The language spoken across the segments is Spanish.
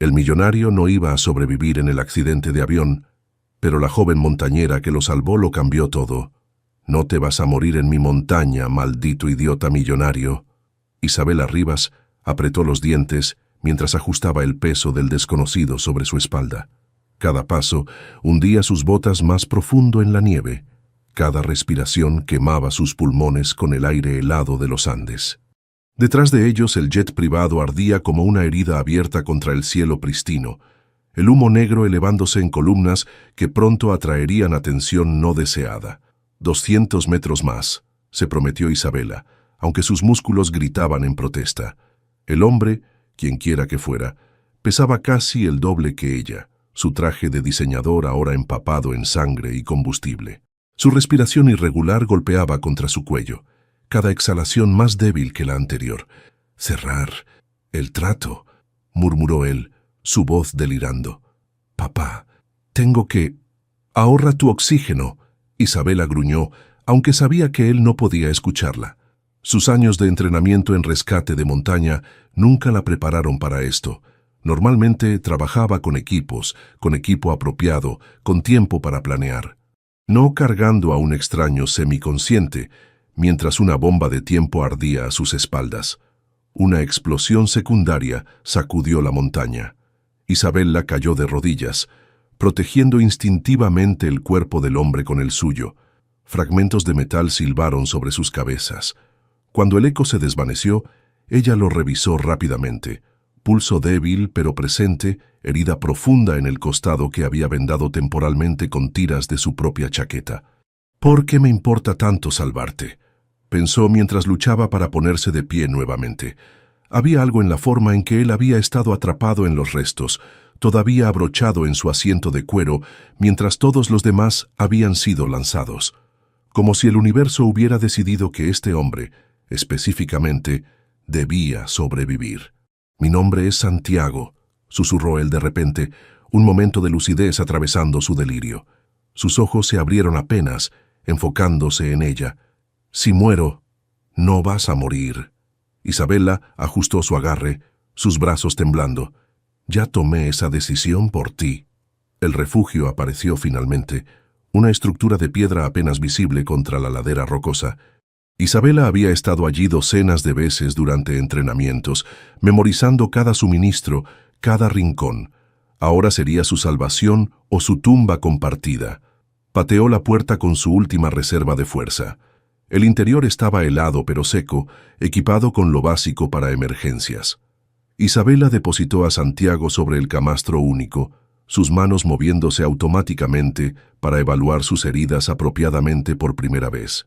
El millonario no iba a sobrevivir en el accidente de avión, pero la joven montañera que lo salvó lo cambió todo. «No te vas a morir en mi montaña, maldito idiota millonario». Isabela Rivas apretó los dientes mientras ajustaba el peso del desconocido sobre su espalda. Cada paso hundía sus botas más profundo en la nieve. Cada respiración quemaba sus pulmones con el aire helado de los Andes. Detrás de ellos el jet privado ardía como una herida abierta contra el cielo pristino, el humo negro elevándose en columnas que pronto atraerían atención no deseada. 200 metros más, se prometió Isabela, aunque sus músculos gritaban en protesta. El hombre, quienquiera que fuera, pesaba casi el doble que ella, su traje de diseñador ahora empapado en sangre y combustible. Su respiración irregular golpeaba contra su cuello, cada exhalación más débil que la anterior. «Cerrar el trato», murmuró él, su voz delirando. «Papá, tengo que...» «Ahorra tu oxígeno», Isabela gruñó, aunque sabía que él no podía escucharla. Sus años de entrenamiento en rescate de montaña nunca la prepararon para esto. Normalmente trabajaba con equipos, con equipo apropiado, con tiempo para planear. No cargando a un extraño semiconsciente, mientras una bomba de tiempo ardía a sus espaldas. Una explosión secundaria sacudió la montaña. Isabela cayó de rodillas, protegiendo instintivamente el cuerpo del hombre con el suyo. Fragmentos de metal silbaron sobre sus cabezas. Cuando el eco se desvaneció, ella lo revisó rápidamente. Pulso débil pero presente, herida profunda en el costado que había vendado temporalmente con tiras de su propia chaqueta. «¿Por qué me importa tanto salvarte?», pensó mientras luchaba para ponerse de pie nuevamente. Había algo en la forma en que él había estado atrapado en los restos, todavía abrochado en su asiento de cuero, mientras todos los demás habían sido lanzados. Como si el universo hubiera decidido que este hombre, específicamente, debía sobrevivir. «Mi nombre es Santiago», susurró él de repente, un momento de lucidez atravesando su delirio. Sus ojos se abrieron apenas, enfocándose en ella. «Si muero, no vas a morir». Isabela ajustó su agarre, sus brazos temblando. «Ya tomé esa decisión por ti». El refugio apareció finalmente, una estructura de piedra apenas visible contra la ladera rocosa. Isabela había estado allí docenas de veces durante entrenamientos, memorizando cada suministro, cada rincón. Ahora sería su salvación o su tumba compartida. Pateó la puerta con su última reserva de fuerza. El interior estaba helado pero seco, equipado con lo básico para emergencias. Isabela depositó a Santiago sobre el camastro único, sus manos moviéndose automáticamente para evaluar sus heridas apropiadamente por primera vez.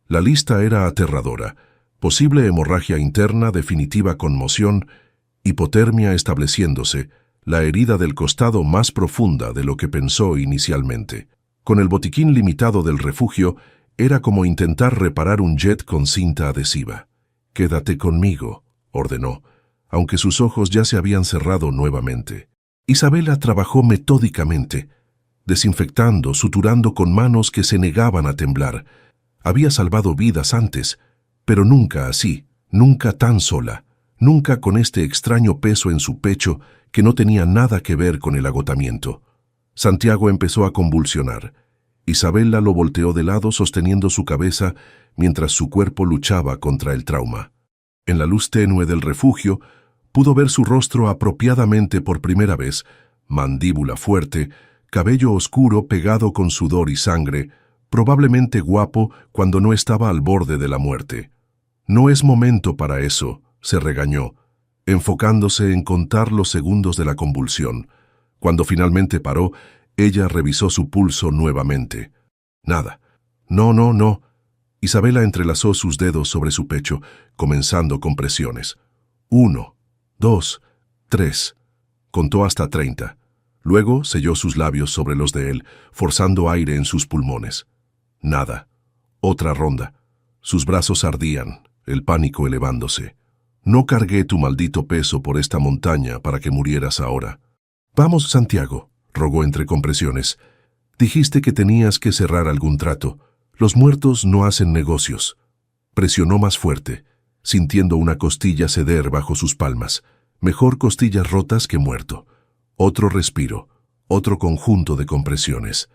La lista era aterradora: posible hemorragia interna, definitiva conmoción, hipotermia estableciéndose, la herida del costado más profunda de lo que pensó inicialmente. Con el botiquín limitado del refugio, era como intentar reparar un jet con cinta adhesiva. «Quédate conmigo», ordenó, aunque sus ojos ya se habían cerrado nuevamente. Isabela trabajó metódicamente, desinfectando, suturando con manos que se negaban a temblar. Había salvado vidas antes, pero nunca así, nunca tan sola, nunca con este extraño peso en su pecho que no tenía nada que ver con el agotamiento. Santiago empezó a convulsionar. Isabela lo volteó de lado sosteniendo su cabeza mientras su cuerpo luchaba contra el trauma. En la luz tenue del refugio, pudo ver su rostro apropiadamente por primera vez, mandíbula fuerte, cabello oscuro pegado con sudor y sangre, probablemente guapo cuando no estaba al borde de la muerte. «No es momento para eso», se regañó, enfocándose en contar los segundos de la convulsión. Cuando finalmente paró, ella revisó su pulso nuevamente. Nada. No. Isabela entrelazó sus dedos sobre su pecho, comenzando con presiones. 1, 2, 3. Contó hasta 30. Luego selló sus labios sobre los de él, forzando aire en sus pulmones. Nada. Otra ronda. Sus brazos ardían, el pánico elevándose. «No cargué tu maldito peso por esta montaña para que murieras ahora». «Vamos, Santiago», rogó entre compresiones. «Dijiste que tenías que cerrar algún trato. Los muertos no hacen negocios». Presionó más fuerte, sintiendo una costilla ceder bajo sus palmas. Mejor costillas rotas que muerto. Otro respiro, otro conjunto de compresiones.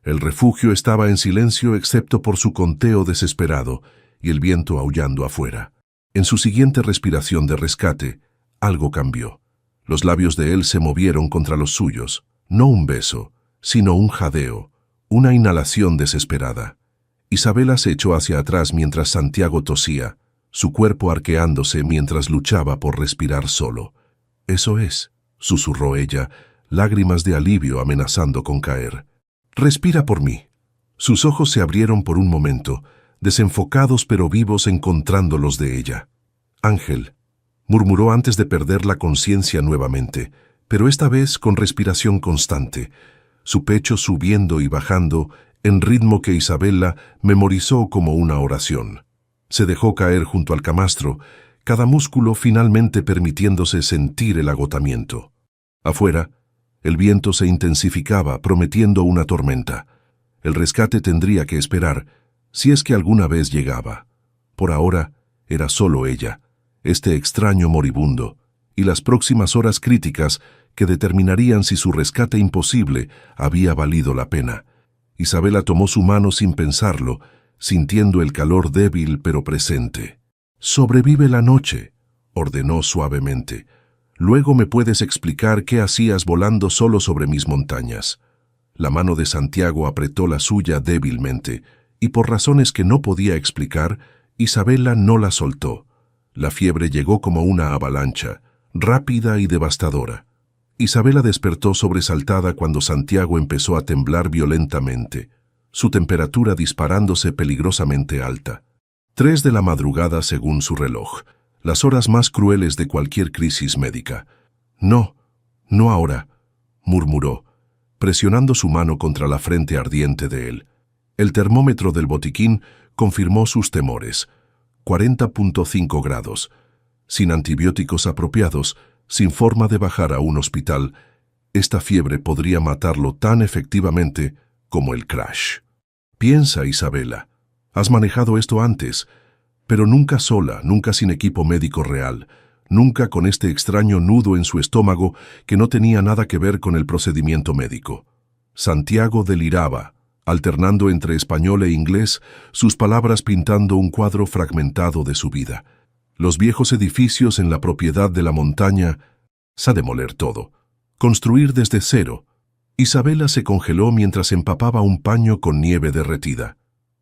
El refugio estaba en silencio excepto por su conteo desesperado y el viento aullando afuera. En su siguiente respiración de rescate, algo cambió. Los labios de él se movieron contra los suyos. No un beso, sino un jadeo, una inhalación desesperada. Isabela se echó hacia atrás mientras Santiago tosía, su cuerpo arqueándose mientras luchaba por respirar solo. «Eso es», susurró ella, lágrimas de alivio amenazando con caer. «Respira por mí». Sus ojos se abrieron por un momento, desenfocados pero vivos encontrando los de ella. «Ángel», murmuró antes de perder la conciencia nuevamente, pero esta vez con respiración constante, su pecho subiendo y bajando en ritmo que Isabela memorizó como una oración. Se dejó caer junto al camastro, cada músculo finalmente permitiéndose sentir el agotamiento. Afuera, el viento se intensificaba, prometiendo una tormenta. El rescate tendría que esperar, si es que alguna vez llegaba. Por ahora, era solo ella, este extraño moribundo, y las próximas horas críticas que determinarían si su rescate imposible había valido la pena. Isabela tomó su mano sin pensarlo, sintiendo el calor débil pero presente. «Sobrevive la noche», ordenó suavemente. «Luego me puedes explicar qué hacías volando solo sobre mis montañas». La mano de Santiago apretó la suya débilmente, y por razones que no podía explicar, Isabela no la soltó. La fiebre llegó como una avalancha, rápida y devastadora. Isabela despertó sobresaltada cuando Santiago empezó a temblar violentamente, su temperatura disparándose peligrosamente alta. 3 de la madrugada según su reloj, las horas más crueles de cualquier crisis médica. «No, no ahora», murmuró, presionando su mano contra la frente ardiente de él. El termómetro del botiquín confirmó sus temores. 40.5 grados. Sin antibióticos apropiados, sin forma de bajar a un hospital, esta fiebre podría matarlo tan efectivamente como el crash. Piensa, Isabela, has manejado esto antes, pero nunca sola, nunca sin equipo médico real, nunca con este extraño nudo en su estómago que no tenía nada que ver con el procedimiento médico. Santiago deliraba, alternando entre español e inglés, sus palabras pintando un cuadro fragmentado de su vida. Los viejos edificios en la propiedad de la montaña, a demoler todo, construir desde cero. Isabela se congeló mientras empapaba un paño con nieve derretida.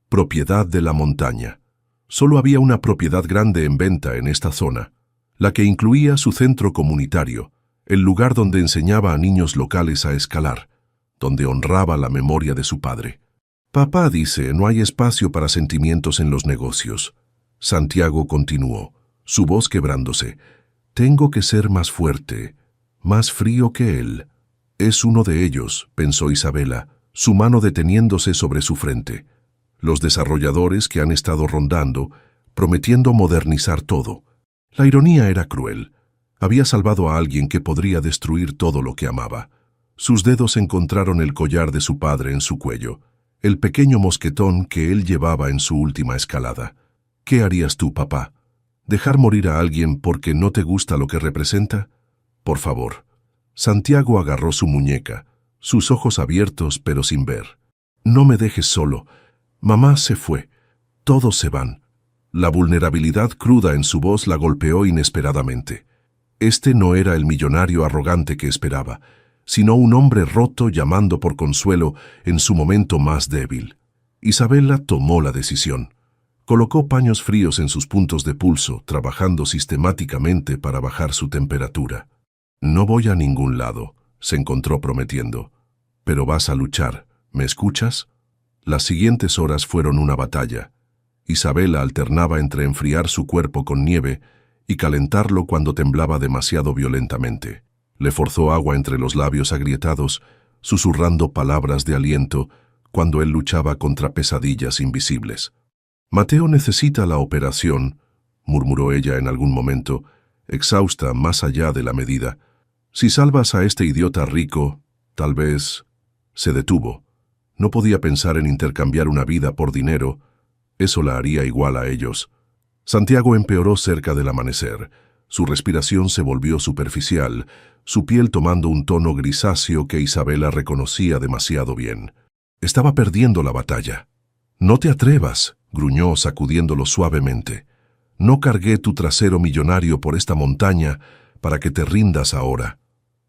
Propiedad de la montaña. Solo había una propiedad grande en venta en esta zona, la que incluía su centro comunitario, el lugar donde enseñaba a niños locales a escalar, donde honraba la memoria de su padre. «Papá dice, no hay espacio para sentimientos en los negocios». Santiago continuó, su voz quebrándose. «Tengo que ser más fuerte, más frío que él». «Es uno de ellos», pensó Isabela, su mano deteniéndose sobre su frente. «Los desarrolladores que han estado rondando, prometiendo modernizar todo». La ironía era cruel. Había salvado a alguien que podría destruir todo lo que amaba. Sus dedos encontraron el collar de su padre en su cuello, el pequeño mosquetón que él llevaba en su última escalada. «¿Qué harías tú, papá? ¿Dejar morir a alguien porque no te gusta lo que representa? Por favor». Santiago agarró su muñeca, sus ojos abiertos pero sin ver. «No me dejes solo. Mamá se fue. Todos se van». La vulnerabilidad cruda en su voz la golpeó inesperadamente. Este no era el millonario arrogante que esperaba, sino un hombre roto llamando por consuelo en su momento más débil. Isabela tomó la decisión. Colocó paños fríos en sus puntos de pulso, trabajando sistemáticamente para bajar su temperatura. «No voy a ningún lado», se encontró prometiendo. «Pero vas a luchar, ¿me escuchas?» Las siguientes horas fueron una batalla. Isabela alternaba entre enfriar su cuerpo con nieve y calentarlo cuando temblaba demasiado violentamente. Le forzó agua entre los labios agrietados, susurrando palabras de aliento cuando él luchaba contra pesadillas invisibles. «Mateo necesita la operación», murmuró ella en algún momento, exhausta más allá de la medida. «Si salvas a este idiota rico, tal vez...» Se detuvo. No podía pensar en intercambiar una vida por dinero. Eso la haría igual a ellos. Santiago empeoró cerca del amanecer. Su respiración se volvió superficial, su piel tomando un tono grisáceo que Isabela reconocía demasiado bien. Estaba perdiendo la batalla. «No te atrevas», gruñó sacudiéndolo suavemente. «No cargué tu trasero millonario por esta montaña para que te rindas ahora».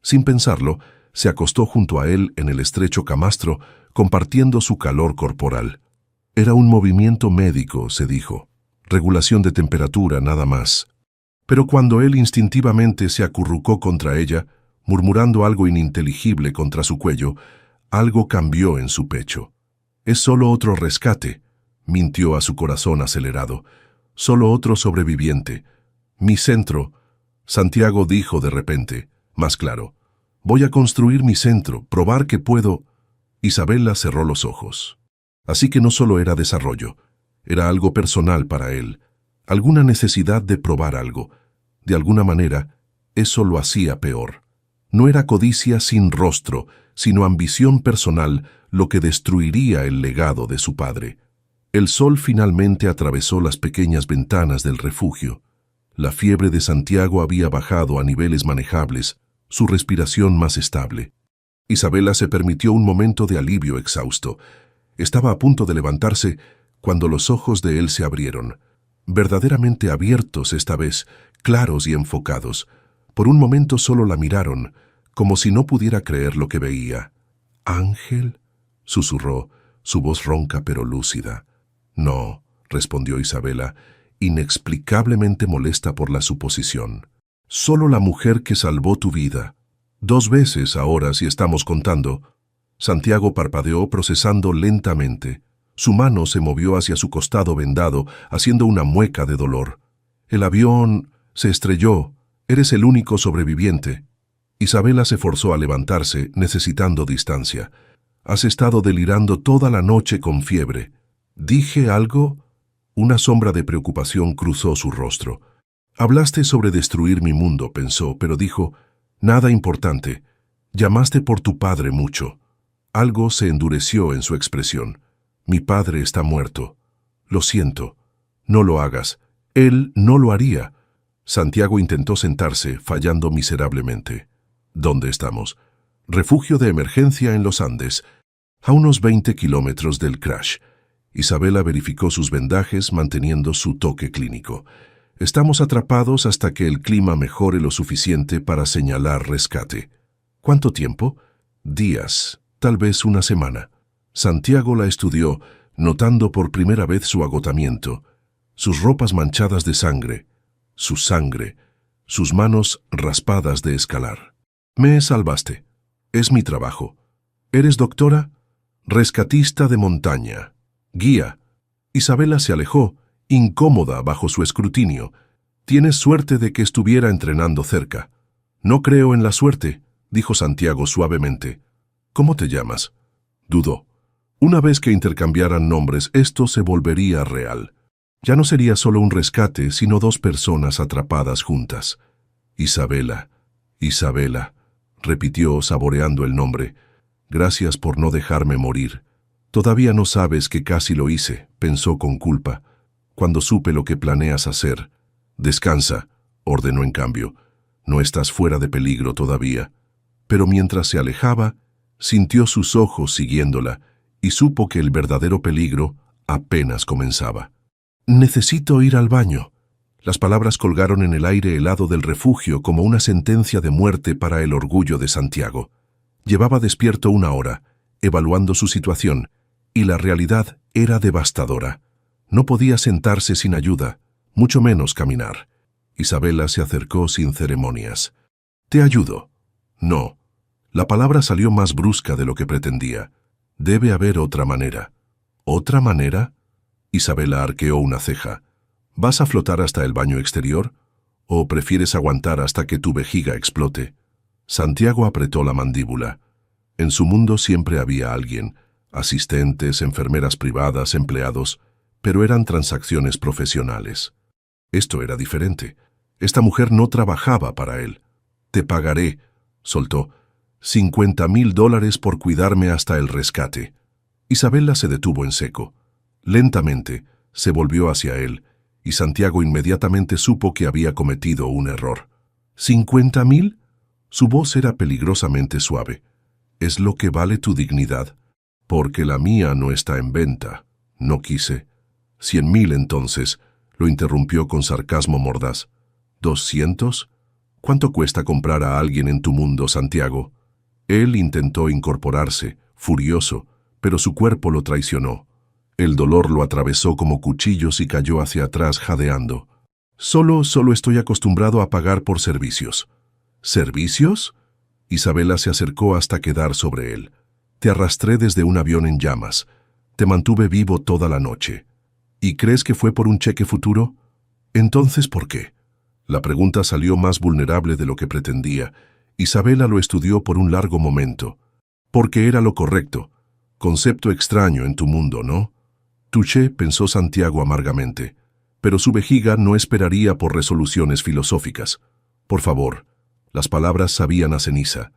Sin pensarlo, se acostó junto a él en el estrecho camastro, compartiendo su calor corporal. Era un movimiento médico, se dijo. Regulación de temperatura, nada más. Pero cuando él instintivamente se acurrucó contra ella, murmurando algo ininteligible contra su cuello, algo cambió en su pecho. «Es solo otro rescate», mintió a su corazón acelerado. «Solo otro sobreviviente. Mi centro», Santiago dijo de repente, más claro. «Voy a construir mi centro, probar que puedo». Isabela cerró los ojos. Así que no solo era desarrollo, era algo personal para él, alguna necesidad de probar algo. De alguna manera, eso lo hacía peor. No era codicia sin rostro, sino ambición personal lo que destruiría el legado de su padre. El sol finalmente atravesó las pequeñas ventanas del refugio. La fiebre de Santiago había bajado a niveles manejables, su respiración más estable. Isabela se permitió un momento de alivio exhausto. Estaba a punto de levantarse cuando los ojos de él se abrieron, verdaderamente abiertos esta vez, claros y enfocados. Por un momento solo la miraron, como si no pudiera creer lo que veía. «¿Ángel?», susurró, su voz ronca pero lúcida. «No», respondió Isabela, inexplicablemente molesta por la suposición. «Solo la mujer que salvó tu vida. 2 veces ahora, si estamos contando». Santiago parpadeó procesando lentamente. Su mano se movió hacia su costado vendado, haciendo una mueca de dolor. «El avión se estrelló. Eres el único sobreviviente». Isabela se forzó a levantarse, necesitando distancia. «Has estado delirando toda la noche con fiebre». «¿Dije algo?». Una sombra de preocupación cruzó su rostro. «Hablaste sobre destruir mi mundo», pensó, pero dijo, «nada importante. Llamaste por tu padre mucho». Algo se endureció en su expresión. «Mi padre está muerto. Lo siento. No lo hagas. Él no lo haría». Santiago intentó sentarse, fallando miserablemente. «¿Dónde estamos?» «Refugio de emergencia en los Andes, a unos 20 kilómetros del crash». Isabela verificó sus vendajes manteniendo su toque clínico. «Estamos atrapados hasta que el clima mejore lo suficiente para señalar rescate». «¿Cuánto tiempo?» «Días, tal vez una semana». Santiago la estudió, notando por primera vez su agotamiento, sus ropas manchadas de sangre, su sangre, sus manos raspadas de escalar. «Me salvaste. Es mi trabajo. ¿Eres doctora?» «Rescatista de montaña. Guía». Isabela se alejó, incómoda bajo su escrutinio. «Tienes suerte de que estuviera entrenando cerca». «No creo en la suerte», dijo Santiago suavemente. «¿Cómo te llamas?» Dudó. Una vez que intercambiaran nombres, esto se volvería real. Ya no sería solo un rescate, sino 2 personas atrapadas juntas. «Isabela, Isabela», repitió saboreando el nombre. «Gracias por no dejarme morir». «Todavía no sabes que casi lo hice», pensó con culpa. «Cuando supe lo que planeas hacer». «Descansa», ordenó en cambio. «No estás fuera de peligro todavía». Pero mientras se alejaba, sintió sus ojos siguiéndola y supo que el verdadero peligro apenas comenzaba. «Necesito ir al baño». Las palabras colgaron en el aire helado del refugio como una sentencia de muerte para el orgullo de Santiago. Llevaba despierto 1 hora, evaluando su situación, y la realidad era devastadora. No podía sentarse sin ayuda, mucho menos caminar. Isabela se acercó sin ceremonias. «¿Te ayudo?» «No». La palabra salió más brusca de lo que pretendía. «Debe haber otra manera». «¿Otra manera?» Isabela arqueó una ceja. «¿Vas a flotar hasta el baño exterior? ¿O prefieres aguantar hasta que tu vejiga explote?» Santiago apretó la mandíbula. En su mundo siempre había alguien, asistentes, enfermeras privadas, empleados, pero eran transacciones profesionales. Esto era diferente. Esta mujer no trabajaba para él. «Te pagaré», soltó, $50,000 por cuidarme hasta el rescate. Isabela se detuvo en seco. Lentamente se volvió hacia él, y Santiago inmediatamente supo que había cometido un error. «¿50,000? Su voz era peligrosamente suave. «¿Es lo que vale tu dignidad? Porque la mía no está en venta». No quise. 100.000 entonces, lo interrumpió con sarcasmo mordaz. ¿200? ¿Cuánto cuesta comprar a alguien en tu mundo, Santiago? Él intentó incorporarse, furioso, pero su cuerpo lo traicionó. El dolor lo atravesó como cuchillos y cayó hacia atrás jadeando. Solo estoy acostumbrado a pagar por servicios». ¿Servicios? Isabela se acercó hasta quedar sobre él. «Te arrastré desde un avión en llamas. Te mantuve vivo toda la noche. ¿Y crees que fue por un cheque futuro? Entonces, ¿por qué?» La pregunta salió más vulnerable de lo que pretendía. Isabela lo estudió por un largo momento. «Porque era lo correcto. Concepto extraño en tu mundo, ¿no?» «Touché», pensó Santiago amargamente. Pero su vejiga no esperaría por resoluciones filosóficas. «Por favor». Las palabras sabían a ceniza.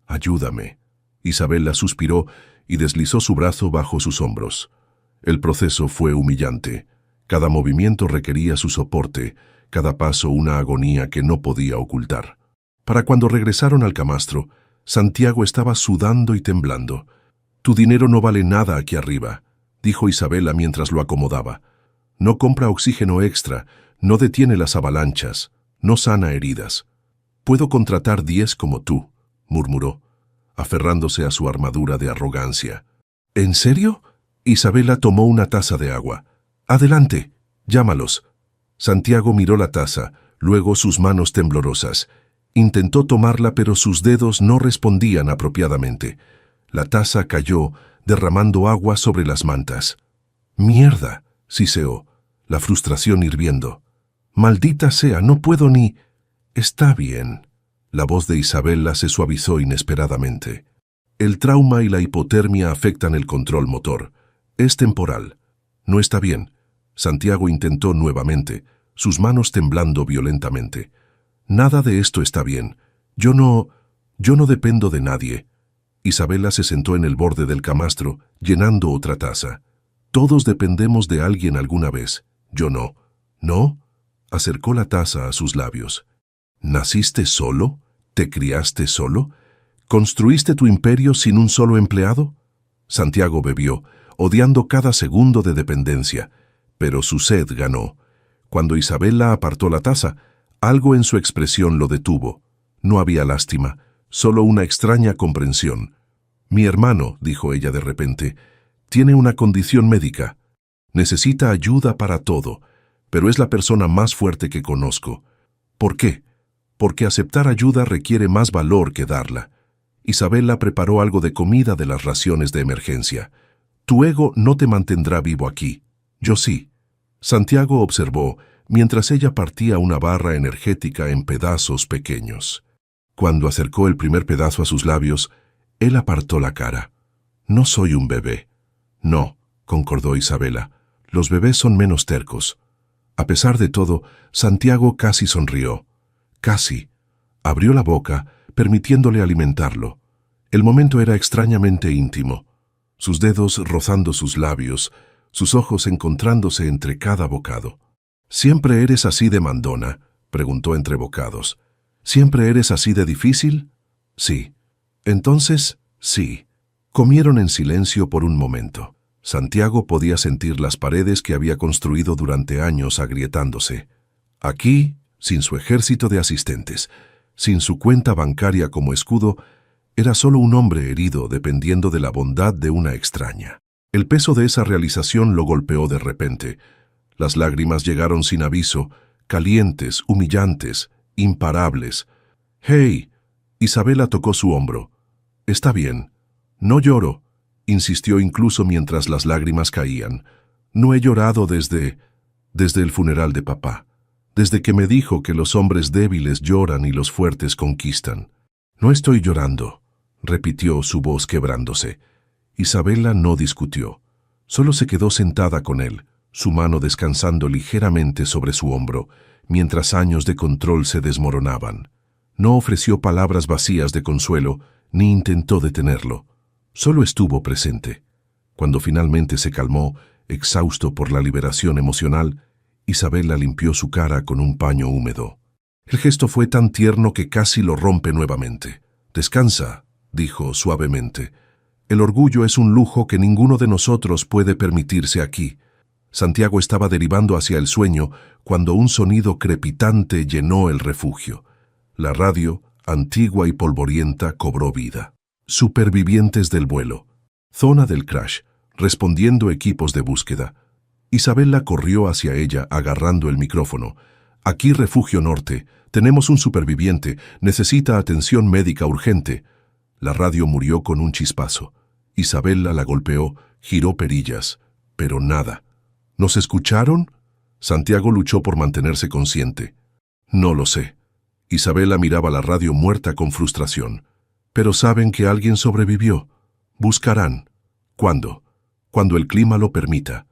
«Ayúdame». Isabela suspiró y deslizó su brazo bajo sus hombros. El proceso fue humillante. Cada movimiento requería su soporte, cada paso una agonía que no podía ocultar. Para cuando regresaron al camastro, Santiago estaba sudando y temblando. «Tu dinero no vale nada aquí arriba», dijo Isabela mientras lo acomodaba. «No compra oxígeno extra, no detiene las avalanchas, no sana heridas». «Puedo contratar 10 como tú», murmuró, aferrándose a su armadura de arrogancia. «¿En serio?» Isabela tomó una taza de agua. «Adelante, llámalos». Santiago miró la taza, luego sus manos temblorosas. Intentó tomarla, pero sus dedos no respondían apropiadamente. La taza cayó, derramando agua sobre las mantas. «¡Mierda!», siseó, la frustración hirviendo. «Maldita sea, no puedo ni...» «Está bien». La voz de Isabela se suavizó inesperadamente. «El trauma y la hipotermia afectan el control motor. Es temporal». «No está bien». Santiago intentó nuevamente, sus manos temblando violentamente. «Nada de esto está bien. Yo no dependo de nadie». Isabela se sentó en el borde del camastro, llenando otra taza. «Todos dependemos de alguien alguna vez. Yo no». «¿No?». Acercó la taza a sus labios. ¿Naciste solo? ¿Te criaste solo? ¿Construiste tu imperio sin un solo empleado? Santiago bebió, odiando cada segundo de dependencia, pero su sed ganó. Cuando Isabela apartó la taza, algo en su expresión lo detuvo. No había lástima, solo una extraña comprensión. «Mi hermano», dijo ella de repente, «tiene una condición médica. Necesita ayuda para todo, pero es la persona más fuerte que conozco». «¿Por qué?» «Porque aceptar ayuda requiere más valor que darla». Isabela preparó algo de comida de las raciones de emergencia. «Tu ego no te mantendrá vivo aquí. Yo sí». Santiago observó mientras ella partía una barra energética en pedazos pequeños. Cuando acercó el primer pedazo a sus labios, él apartó la cara. «No soy un bebé». «No», concordó Isabela, «los bebés son menos tercos». A pesar de todo, Santiago casi sonrió. Casi. Abrió la boca, permitiéndole alimentarlo. El momento era extrañamente íntimo. Sus dedos rozando sus labios, sus ojos encontrándose entre cada bocado. «¿Siempre eres así de mandona?», preguntó entre bocados. «¿Siempre eres así de difícil?» «Sí». «Entonces, sí». Comieron en silencio por un momento. Santiago podía sentir las paredes que había construido durante años agrietándose. Aquí, sin su ejército de asistentes, sin su cuenta bancaria como escudo, era solo un hombre herido dependiendo de la bondad de una extraña. El peso de esa realización lo golpeó de repente. Las lágrimas llegaron sin aviso, calientes, humillantes, imparables. «¡Hey!». Isabela tocó su hombro. «Está bien. No lloro», insistió incluso mientras las lágrimas caían. «No he llorado desde el funeral de papá. Desde que me dijo que los hombres débiles lloran y los fuertes conquistan». «No estoy llorando», repitió su voz quebrándose. Isabela no discutió. Solo se quedó sentada con él, su mano descansando ligeramente sobre su hombro, mientras años de control se desmoronaban. No ofreció palabras vacías de consuelo, ni intentó detenerlo. Solo estuvo presente. Cuando finalmente se calmó, exhausto por la liberación emocional, Isabela limpió su cara con un paño húmedo. El gesto fue tan tierno que casi lo rompe nuevamente. «Descansa», dijo suavemente. «El orgullo es un lujo que ninguno de nosotros puede permitirse aquí». Santiago estaba derivando hacia el sueño cuando un sonido crepitante llenó el refugio. La radio, antigua y polvorienta, cobró vida. Supervivientes del vuelo. Zona del crash, respondiendo equipos de búsqueda. Isabela corrió hacia ella agarrando el micrófono. «Aquí Refugio Norte. Tenemos un superviviente. Necesita atención médica urgente». La radio murió con un chispazo. Isabela la golpeó, giró perillas, pero nada. ¿Nos escucharon? Santiago luchó por mantenerse consciente. «No lo sé». Isabela miraba la radio muerta con frustración. «Pero saben que alguien sobrevivió. Buscarán». «¿Cuándo?» «Cuando el clima lo permita».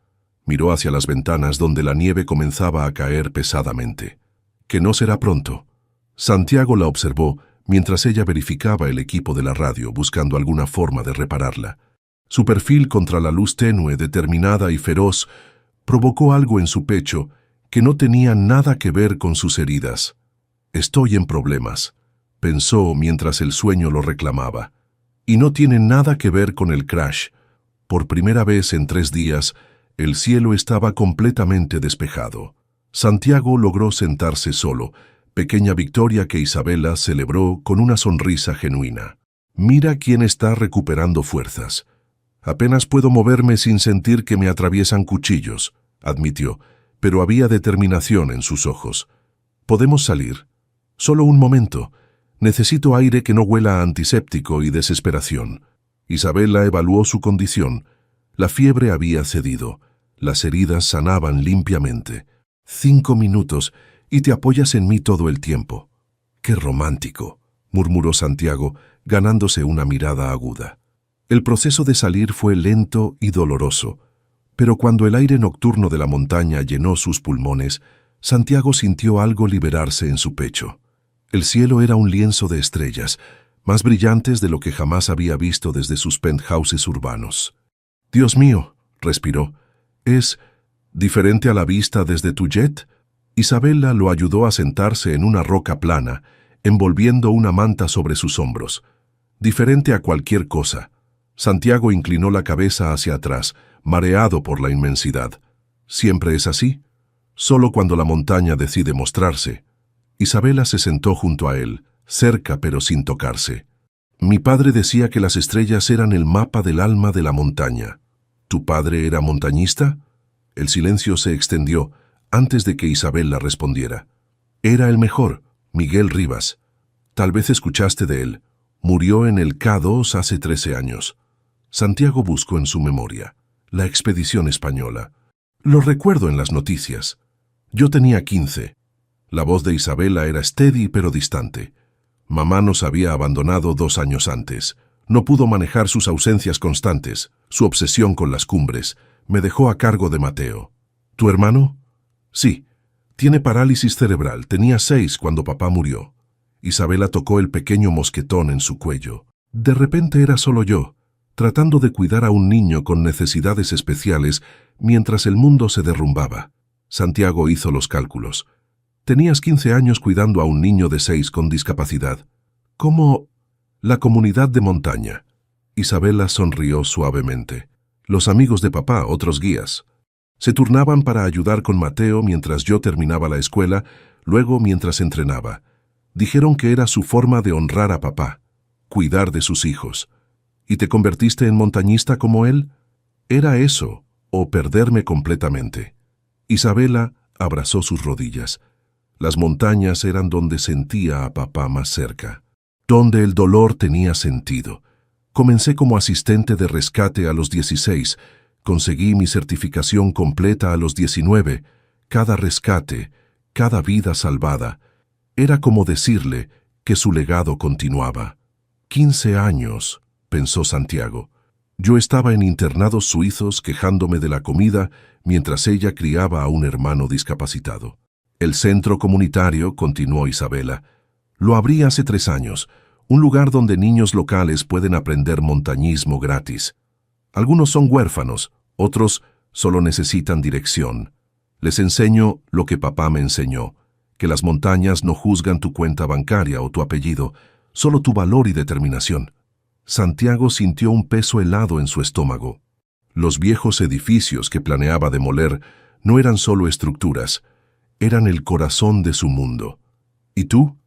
Miró hacia las ventanas donde la nieve comenzaba a caer pesadamente. «Que no será pronto». Santiago la observó mientras ella verificaba el equipo de la radio buscando alguna forma de repararla. Su perfil contra la luz tenue, determinada y feroz, provocó algo en su pecho que no tenía nada que ver con sus heridas. «Estoy en problemas», pensó mientras el sueño lo reclamaba. «Y no tiene nada que ver con el crash». Por primera vez en 3 días, el cielo estaba completamente despejado. Santiago logró sentarse solo, pequeña victoria que Isabela celebró con una sonrisa genuina. «Mira quién está recuperando fuerzas». «Apenas puedo moverme sin sentir que me atraviesan cuchillos», admitió, pero había determinación en sus ojos. «¿Podemos salir?» «Solo un momento. Necesito aire que no huela a antiséptico y desesperación». Isabela evaluó su condición. La fiebre había cedido. Las heridas sanaban limpiamente. 5 minutos y te apoyas en mí todo el tiempo. «Qué romántico», murmuró Santiago, ganándose una mirada aguda. El proceso de salir fue lento y doloroso, pero cuando el aire nocturno de la montaña llenó sus pulmones, Santiago sintió algo liberarse en su pecho. El cielo era un lienzo de estrellas, más brillantes de lo que jamás había visto desde sus penthouses urbanos. «Dios mío», respiró, «¿es diferente a la vista desde tu jet?» Isabela lo ayudó a sentarse en una roca plana, envolviendo una manta sobre sus hombros. «Diferente a cualquier cosa». Santiago inclinó la cabeza hacia atrás, mareado por la inmensidad. «¿Siempre es así?» «Solo cuando la montaña decide mostrarse». Isabela se sentó junto a él, cerca pero sin tocarse. «Mi padre decía que las estrellas eran el mapa del alma de la montaña». «¿Tu padre era montañista?» El silencio se extendió antes de que Isabela respondiera. «Era el mejor, Miguel Rivas. Tal vez escuchaste de él. Murió en el K2 hace 13 años». Santiago buscó en su memoria. «La expedición española. Lo recuerdo en las noticias. Yo tenía 15. La voz de Isabela era steady pero distante. «Mamá nos había abandonado 2 años antes. No pudo manejar sus ausencias constantes, su obsesión con las cumbres. Me dejó a cargo de Mateo». «¿Tu hermano?» «Sí. Tiene parálisis cerebral. Tenía 6 cuando papá murió». Isabela tocó el pequeño mosquetón en su cuello. «De repente era solo yo, tratando de cuidar a un niño con necesidades especiales mientras el mundo se derrumbaba». Santiago hizo los cálculos. «Tenías 15 años cuidando a un niño de 6 con discapacidad. ¿Cómo?» «La comunidad de montaña». Isabela sonrió suavemente. «Los amigos de papá, otros guías. Se turnaban para ayudar con Mateo mientras yo terminaba la escuela, luego mientras entrenaba. Dijeron que era su forma de honrar a papá, cuidar de sus hijos. ¿Y te convertiste en montañista como él?» «Era eso, o perderme completamente». Isabela abrazó sus rodillas. Las montañas eran donde sentía a papá más cerca, donde el dolor tenía sentido. Comencé como asistente de rescate a los 16, conseguí mi certificación completa a los 19. Cada rescate, cada vida salvada, era como decirle que su legado continuaba. 15 años, pensó Santiago. Yo estaba en internados suizos quejándome de la comida mientras ella criaba a un hermano discapacitado. El centro comunitario, continuó Isabela, lo abrí hace 3 años, un lugar donde niños locales pueden aprender montañismo gratis. Algunos son huérfanos, otros solo necesitan dirección. Les enseño lo que papá me enseñó, que las montañas no juzgan tu cuenta bancaria o tu apellido, solo tu valor y determinación. Santiago sintió un peso helado en su estómago. Los viejos edificios que planeaba demoler no eran solo estructuras, eran el corazón de su mundo. ¿Y tú?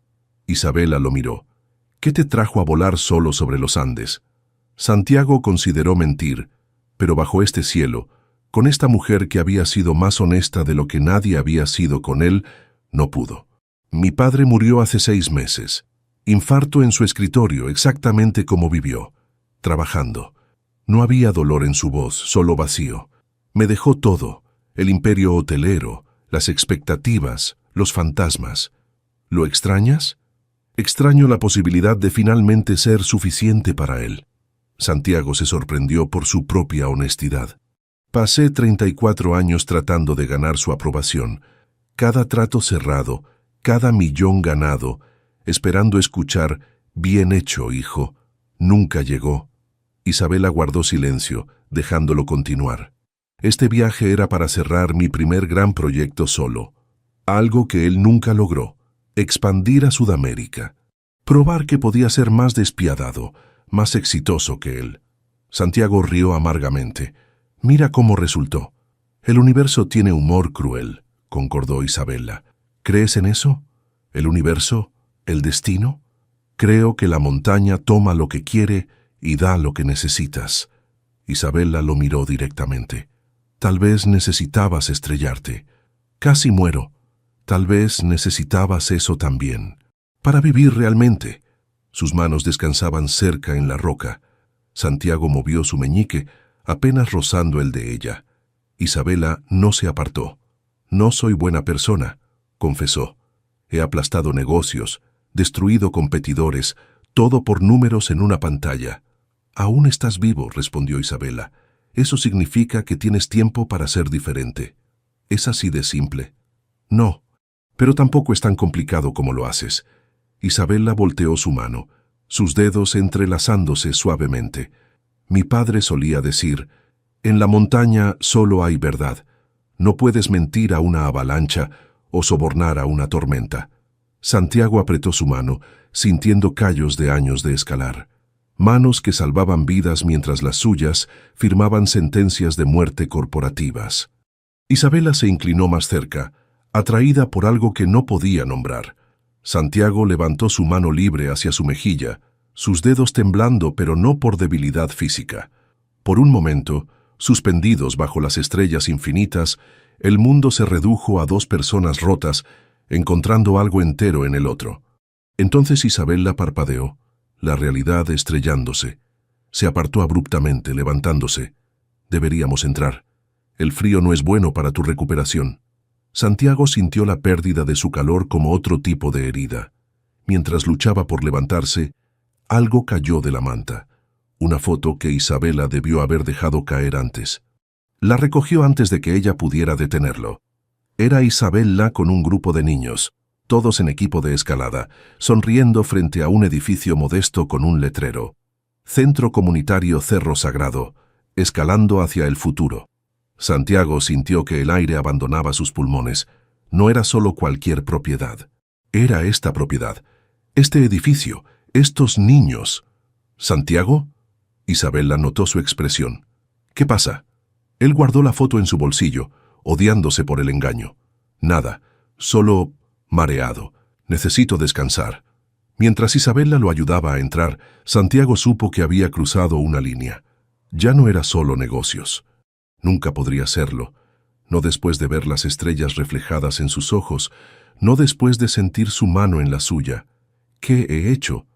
Isabela lo miró. ¿Qué te trajo a volar solo sobre los Andes? Santiago consideró mentir, pero bajo este cielo, con esta mujer que había sido más honesta de lo que nadie había sido con él, no pudo. Mi padre murió hace 6 meses. Infarto en su escritorio, exactamente como vivió, trabajando. No había dolor en su voz, solo vacío. Me dejó todo, el imperio hotelero, las expectativas, los fantasmas. ¿Lo extrañas? Extraño la posibilidad de finalmente ser suficiente para él. Santiago se sorprendió por su propia honestidad. Pasé 34 años tratando de ganar su aprobación. Cada trato cerrado, cada millón ganado, esperando escuchar, bien hecho, hijo. Nunca llegó. Isabela guardó silencio, dejándolo continuar. Este viaje era para cerrar mi primer gran proyecto solo. Algo que él nunca logró. Expandir a Sudamérica. Probar que podía ser más despiadado, más exitoso que él. Santiago rió amargamente. Mira cómo resultó. El universo tiene humor cruel, concordó Isabela. ¿Crees en eso? ¿El universo? ¿El destino? Creo que la montaña toma lo que quiere y da lo que necesitas. Isabela lo miró directamente. Tal vez necesitabas estrellarte. Casi muero. Tal vez necesitabas eso también. Para vivir realmente. Sus manos descansaban cerca en la roca. Santiago movió su meñique, apenas rozando el de ella. Isabela no se apartó. No soy buena persona, confesó. He aplastado negocios, destruido competidores, todo por números en una pantalla. Aún estás vivo, respondió Isabela. Eso significa que tienes tiempo para ser diferente. ¿Es así de simple? No, pero tampoco es tan complicado como lo haces. Isabela volteó su mano, sus dedos entrelazándose suavemente. Mi padre solía decir, en la montaña solo hay verdad. No puedes mentir a una avalancha o sobornar a una tormenta. Santiago apretó su mano, sintiendo callos de años de escalar. Manos que salvaban vidas mientras las suyas firmaban sentencias de muerte corporativas. Isabela se inclinó más cerca, atraída por algo que no podía nombrar. Santiago levantó su mano libre hacia su mejilla, sus dedos temblando pero no por debilidad física. Por un momento, suspendidos bajo las estrellas infinitas, el mundo se redujo a 2 personas rotas, encontrando algo entero en el otro. Entonces Isabela parpadeó, la realidad estrellándose. Se apartó abruptamente, levantándose. Deberíamos entrar. El frío no es bueno para tu recuperación. Santiago sintió la pérdida de su calor como otro tipo de herida. Mientras luchaba por levantarse, algo cayó de la manta. Una foto que Isabela debió haber dejado caer antes. La recogió antes de que ella pudiera detenerlo. Era Isabela con un grupo de niños, todos en equipo de escalada, sonriendo frente a un edificio modesto con un letrero. Centro Comunitario Cerro Sagrado, escalando hacia el futuro. Santiago sintió que el aire abandonaba sus pulmones. No era solo cualquier propiedad. Era esta propiedad, este edificio, estos niños. ¿Santiago? Isabela notó su expresión. ¿Qué pasa? Él guardó la foto en su bolsillo, odiándose por el engaño. Nada, solo mareado. Necesito descansar. Mientras Isabela lo ayudaba a entrar, Santiago supo que había cruzado una línea. Ya no era solo negocios. Nunca podría serlo. No después de ver las estrellas reflejadas en sus ojos, no después de sentir su mano en la suya. ¿Qué he hecho?,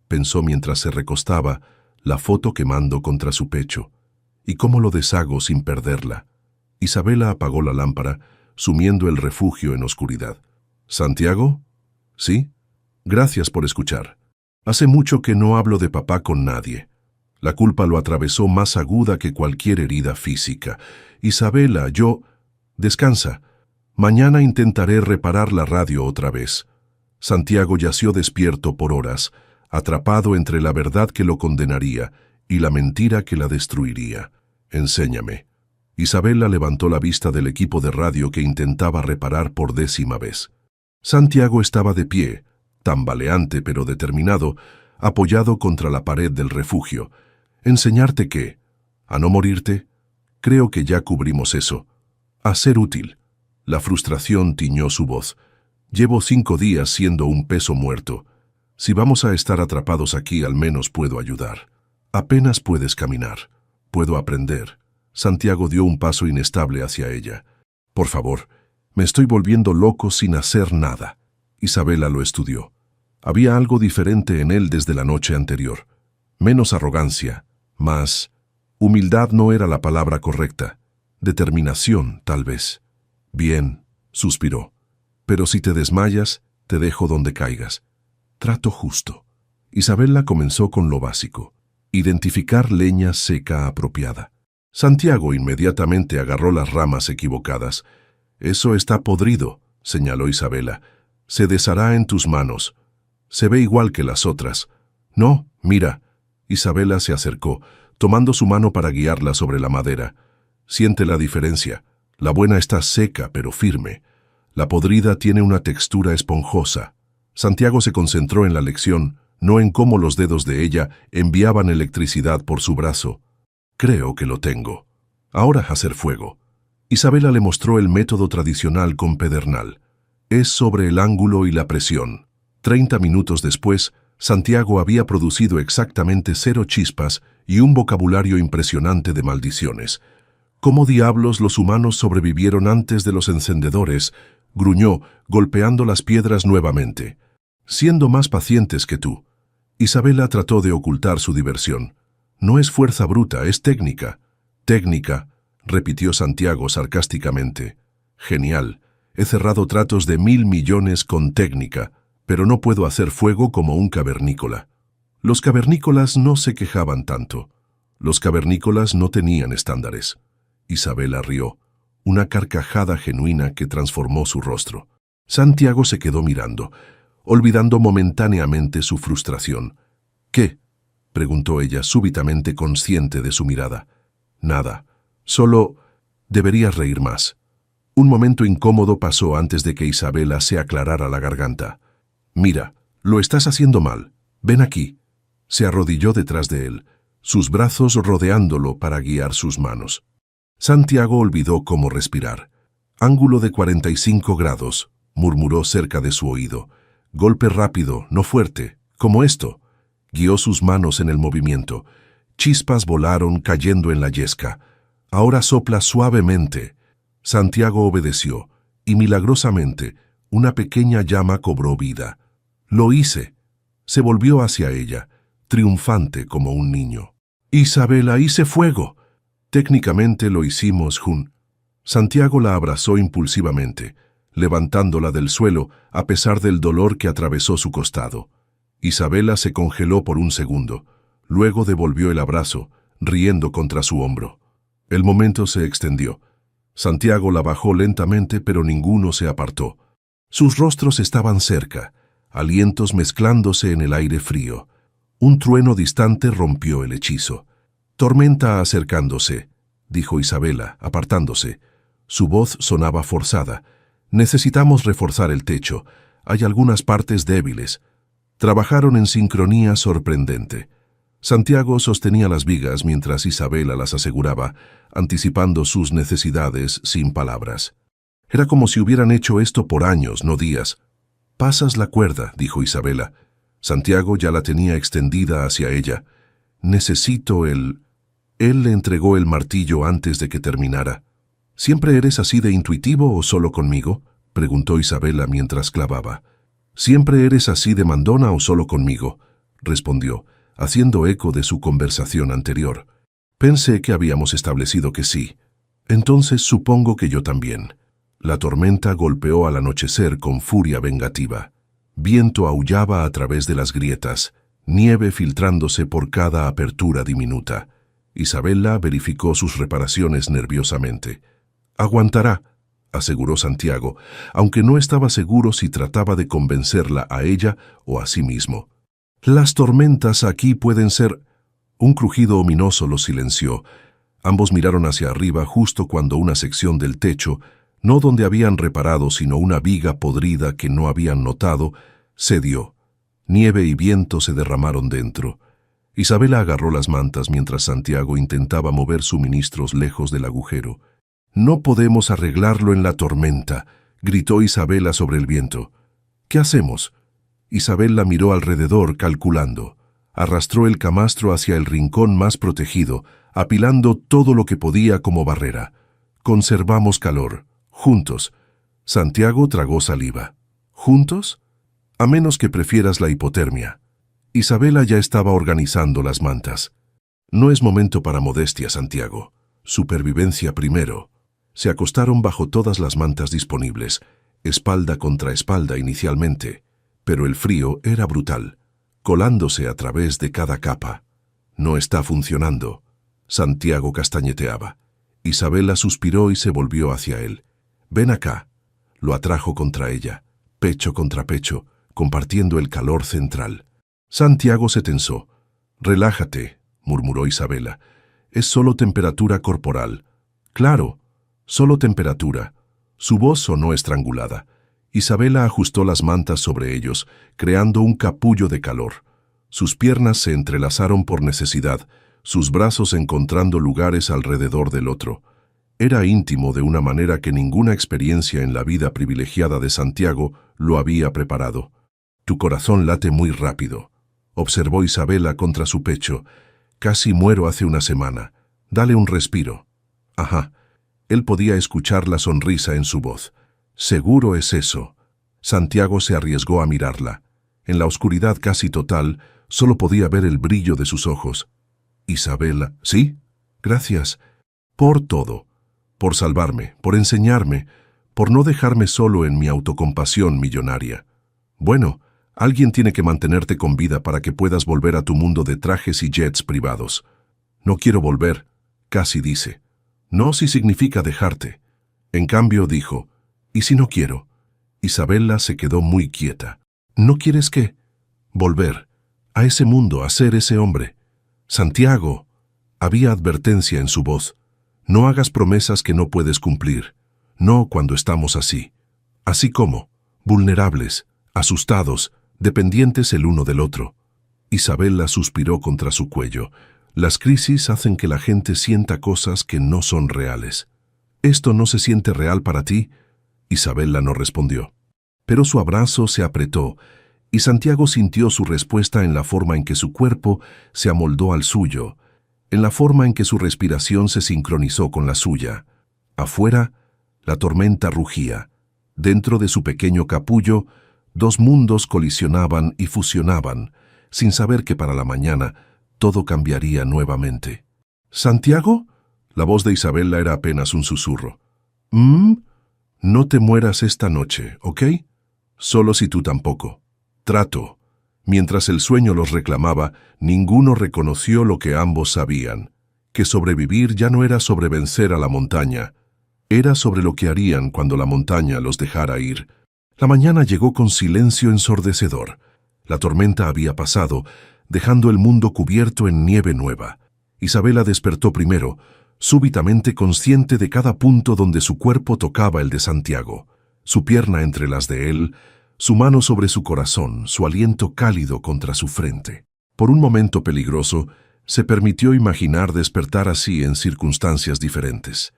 pensó mientras se recostaba, la foto quemando contra su pecho. ¿Y cómo lo deshago sin perderla? Isabela apagó la lámpara, sumiendo el refugio en oscuridad. ¿Santiago? ¿Sí? Gracias por escuchar. Hace mucho que no hablo de papá con nadie. La culpa lo atravesó más aguda que cualquier herida física. Isabela, yo... Descansa. Mañana intentaré reparar la radio otra vez. Santiago yació despierto por horas, atrapado entre la verdad que lo condenaría y la mentira que la destruiría. Enséñame. Isabela levantó la vista del equipo de radio que intentaba reparar por 10ª vez. Santiago estaba de pie, tambaleante pero determinado, apoyado contra la pared del refugio. ¿Enseñarte qué? ¿A no morirte? Creo que ya cubrimos eso. A ser útil. La frustración tiñó su voz. Llevo 5 días siendo un peso muerto. Si vamos a estar atrapados aquí, al menos puedo ayudar. Apenas puedes caminar. Puedo aprender. Santiago dio un paso inestable hacia ella. Por favor, me estoy volviendo loco sin hacer nada. Isabela lo estudió. Había algo diferente en él desde la noche anterior. Menos arrogancia, más... Humildad no era la palabra correcta. Determinación, tal vez. Bien, suspiró. Pero si te desmayas, te dejo donde caigas. Trato justo. Isabela comenzó con lo básico. Identificar leña seca apropiada. Santiago inmediatamente agarró las ramas equivocadas. Eso está podrido, señaló Isabela. Se deshará en tus manos. Se ve igual que las otras. No, mira. Isabela se acercó, tomando su mano para guiarla sobre la madera. Siente la diferencia. La buena está seca, pero firme. La podrida tiene una textura esponjosa. Santiago se concentró en la lección, no en cómo los dedos de ella enviaban electricidad por su brazo. Creo que lo tengo. Ahora hacer fuego. Isabela le mostró el método tradicional con pedernal. Es sobre el ángulo y la presión. 30 minutos después, Santiago había producido exactamente 0 chispas y un vocabulario impresionante de maldiciones. ¿Cómo diablos los humanos sobrevivieron antes de los encendedores?, gruñó, golpeando las piedras nuevamente. Siendo más pacientes que tú. Isabela trató de ocultar su diversión. No es fuerza bruta, es técnica. Técnica, repitió Santiago sarcásticamente. Genial. He cerrado tratos de 1.000 millones con técnica, pero no puedo hacer fuego como un cavernícola. Los cavernícolas no se quejaban tanto. Los cavernícolas no tenían estándares. Isabela rió, una carcajada genuina que transformó su rostro. Santiago se quedó mirando, olvidando momentáneamente su frustración. ¿Qué?, preguntó ella, súbitamente consciente de su mirada. Nada, solo deberías reír más. Un momento incómodo pasó antes de que Isabela se aclarara la garganta. Mira, lo estás haciendo mal. Ven aquí. Se arrodilló detrás de él, sus brazos rodeándolo para guiar sus manos. Santiago olvidó cómo respirar. Ángulo de 45 grados, murmuró cerca de su oído. Golpe rápido, no fuerte, como esto. Guió sus manos en el movimiento. Chispas volaron cayendo en la yesca. Ahora sopla suavemente. Santiago obedeció, y milagrosamente, una pequeña llama cobró vida. Lo hice. Se volvió hacia ella, triunfante como un niño. Isabela, hice fuego. Técnicamente lo hicimos, Jun. Santiago la abrazó impulsivamente, levantándola del suelo a pesar del dolor que atravesó su costado. Isabela se congeló por un segundo, luego devolvió el abrazo, riendo contra su hombro. El momento se extendió. Santiago la bajó lentamente, pero ninguno se apartó. Sus rostros estaban cerca, alientos mezclándose en el aire frío. Un trueno distante rompió el hechizo. «Tormenta acercándose», dijo Isabela, apartándose. Su voz sonaba forzada. «Necesitamos reforzar el techo. Hay algunas partes débiles». Trabajaron en sincronía sorprendente. Santiago sostenía las vigas mientras Isabela las aseguraba, anticipando sus necesidades sin palabras. Era como si hubieran hecho esto por años, no días. «Pasas la cuerda», dijo Isabela. Santiago ya la tenía extendida hacia ella. «Necesito el...» Él le entregó el martillo antes de que terminara. «¿Siempre eres así de intuitivo o solo conmigo?», preguntó Isabela mientras clavaba. «¿Siempre eres así de mandona o solo conmigo?», respondió, haciendo eco de su conversación anterior. «Pensé que habíamos establecido que sí. Entonces supongo que yo también». La tormenta golpeó al anochecer con furia vengativa. Viento aullaba a través de las grietas, nieve filtrándose por cada apertura diminuta. Isabela verificó sus reparaciones nerviosamente. «Aguantará», aseguró Santiago, aunque no estaba seguro si trataba de convencerla a ella o a sí mismo. «Las tormentas aquí pueden ser...» Un crujido ominoso los silenció. Ambos miraron hacia arriba justo cuando una sección del techo, no donde habían reparado, sino una viga podrida que no habían notado, cedió. Nieve y viento se derramaron dentro. Isabela agarró las mantas mientras Santiago intentaba mover suministros lejos del agujero. «No podemos arreglarlo en la tormenta», gritó Isabela sobre el viento. «¿Qué hacemos?» Isabela miró alrededor, calculando. Arrastró el camastro hacia el rincón más protegido, apilando todo lo que podía como barrera. «Conservamos calor. Juntos». Santiago tragó saliva. «¿Juntos? A menos que prefieras la hipotermia». Isabela ya estaba organizando las mantas. «No es momento para modestia, Santiago. Supervivencia primero». Se acostaron bajo todas las mantas disponibles, espalda contra espalda inicialmente, pero el frío era brutal, colándose a través de cada capa. «No está funcionando». Santiago castañeteaba. Isabela suspiró y se volvió hacia él. «Ven acá». Lo atrajo contra ella, pecho contra pecho, compartiendo el calor central. Santiago se tensó. «Relájate», murmuró Isabela. «Es solo temperatura corporal». «Claro, solo temperatura». Su voz sonó estrangulada. Isabela ajustó las mantas sobre ellos, creando un capullo de calor. Sus piernas se entrelazaron por necesidad, sus brazos encontrando lugares alrededor del otro. Era íntimo de una manera que ninguna experiencia en la vida privilegiada de Santiago lo había preparado. «Tu corazón late muy rápido», observó Isabela contra su pecho. «Casi muero hace una semana. Dale un respiro». «Ajá». Él podía escuchar la sonrisa en su voz. «Seguro es eso». Santiago se arriesgó a mirarla. En la oscuridad casi total, solo podía ver el brillo de sus ojos. «Isabela, ¿sí? Gracias. Por todo. Por salvarme, por enseñarme, por no dejarme solo en mi autocompasión millonaria. Bueno, alguien tiene que mantenerte con vida para que puedas volver a tu mundo de trajes y jets privados». «No quiero volver», casi dice. «No si significa dejarte». En cambio dijo, «¿Y si no quiero?» Isabela se quedó muy quieta. «¿No quieres qué?» «Volver. A ese mundo, a ser ese hombre». «Santiago». Había advertencia en su voz. «No hagas promesas que no puedes cumplir. No cuando estamos así. Así como, vulnerables, asustados, dependientes el uno del otro». Isabela suspiró contra su cuello. «Las crisis hacen que la gente sienta cosas que no son reales». «¿Esto no se siente real para ti?» Isabela no respondió. Pero su abrazo se apretó, y Santiago sintió su respuesta en la forma en que su cuerpo se amoldó al suyo, en la forma en que su respiración se sincronizó con la suya. Afuera, la tormenta rugía. Dentro de su pequeño capullo, dos mundos colisionaban y fusionaban, sin saber que para la mañana todo cambiaría nuevamente. «¿Santiago?» La voz de Isabela era apenas un susurro. «No te mueras esta noche, ¿ok? Solo si tú tampoco. Trato». Mientras el sueño los reclamaba, ninguno reconoció lo que ambos sabían, que sobrevivir ya no era sobre vencer a la montaña, era sobre lo que harían cuando la montaña los dejara ir. La mañana llegó con silencio ensordecedor. La tormenta había pasado, dejando el mundo cubierto en nieve nueva. Isabela despertó primero, súbitamente consciente de cada punto donde su cuerpo tocaba el de Santiago, su pierna entre las de él, su mano sobre su corazón, su aliento cálido contra su frente. Por un momento peligroso, se permitió imaginar despertar así en circunstancias diferentes.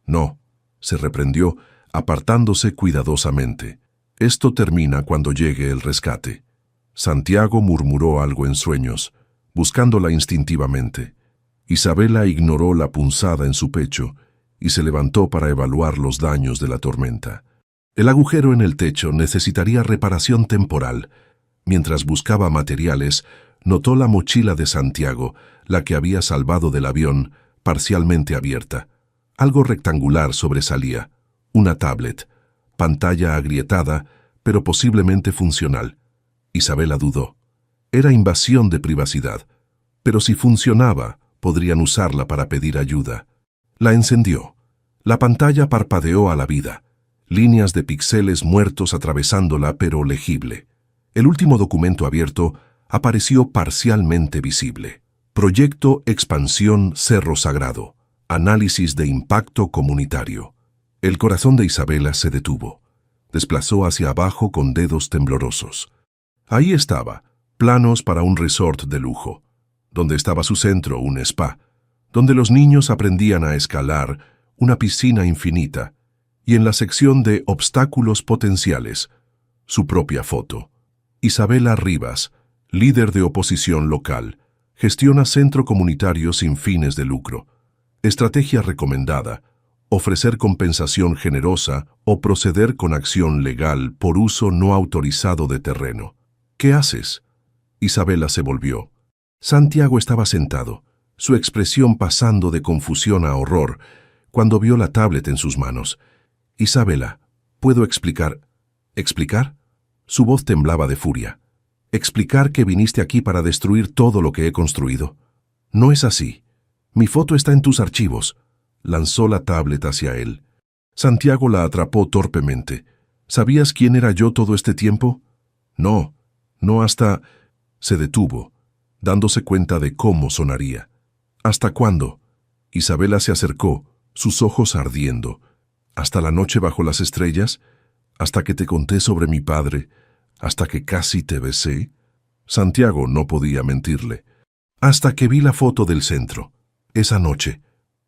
«No», se reprendió, apartándose cuidadosamente. «Esto termina cuando llegue el rescate». Santiago murmuró algo en sueños, buscándola instintivamente. Isabela ignoró la punzada en su pecho y se levantó para evaluar los daños de la tormenta. El agujero en el techo necesitaría reparación temporal. Mientras buscaba materiales, notó la mochila de Santiago, la que había salvado del avión, parcialmente abierta. Algo rectangular sobresalía, una tablet, pantalla agrietada, pero posiblemente funcional. Isabela dudó. Era invasión de privacidad, pero si funcionaba, podrían usarla para pedir ayuda. La encendió. La pantalla parpadeó a la vida. Líneas de píxeles muertos atravesándola, pero legible. El último documento abierto apareció parcialmente visible. Proyecto Expansión Cerro Sagrado. Análisis de impacto comunitario. El corazón de Isabela se detuvo. Desplazó hacia abajo con dedos temblorosos. Ahí estaba, planos para un resort de lujo, donde estaba su centro, un spa, donde los niños aprendían a escalar, una piscina infinita, y en la sección de obstáculos potenciales, su propia foto. Isabela Rivas, líder de oposición local, gestiona centro comunitario sin fines de lucro. Estrategia recomendada: ofrecer compensación generosa o proceder con acción legal por uso no autorizado de terreno. ¿Qué haces? Isabela se volvió. Santiago estaba sentado, su expresión pasando de confusión a horror, cuando vio la tablet en sus manos. Isabela, ¿puedo explicar? ¿Explicar? Su voz temblaba de furia. ¿Explicar que viniste aquí para destruir todo lo que he construido? No es así. Mi foto está en tus archivos. Lanzó la tablet hacia él. Santiago la atrapó torpemente. ¿Sabías quién era yo todo este tiempo? No, no hasta... Se detuvo, dándose cuenta de cómo sonaría. ¿Hasta cuándo? Isabela se acercó, sus ojos ardiendo. ¿Hasta la noche bajo las estrellas? ¿Hasta que te conté sobre mi padre? ¿Hasta que casi te besé? Santiago no podía mentirle. Hasta que vi la foto del centro. Esa noche.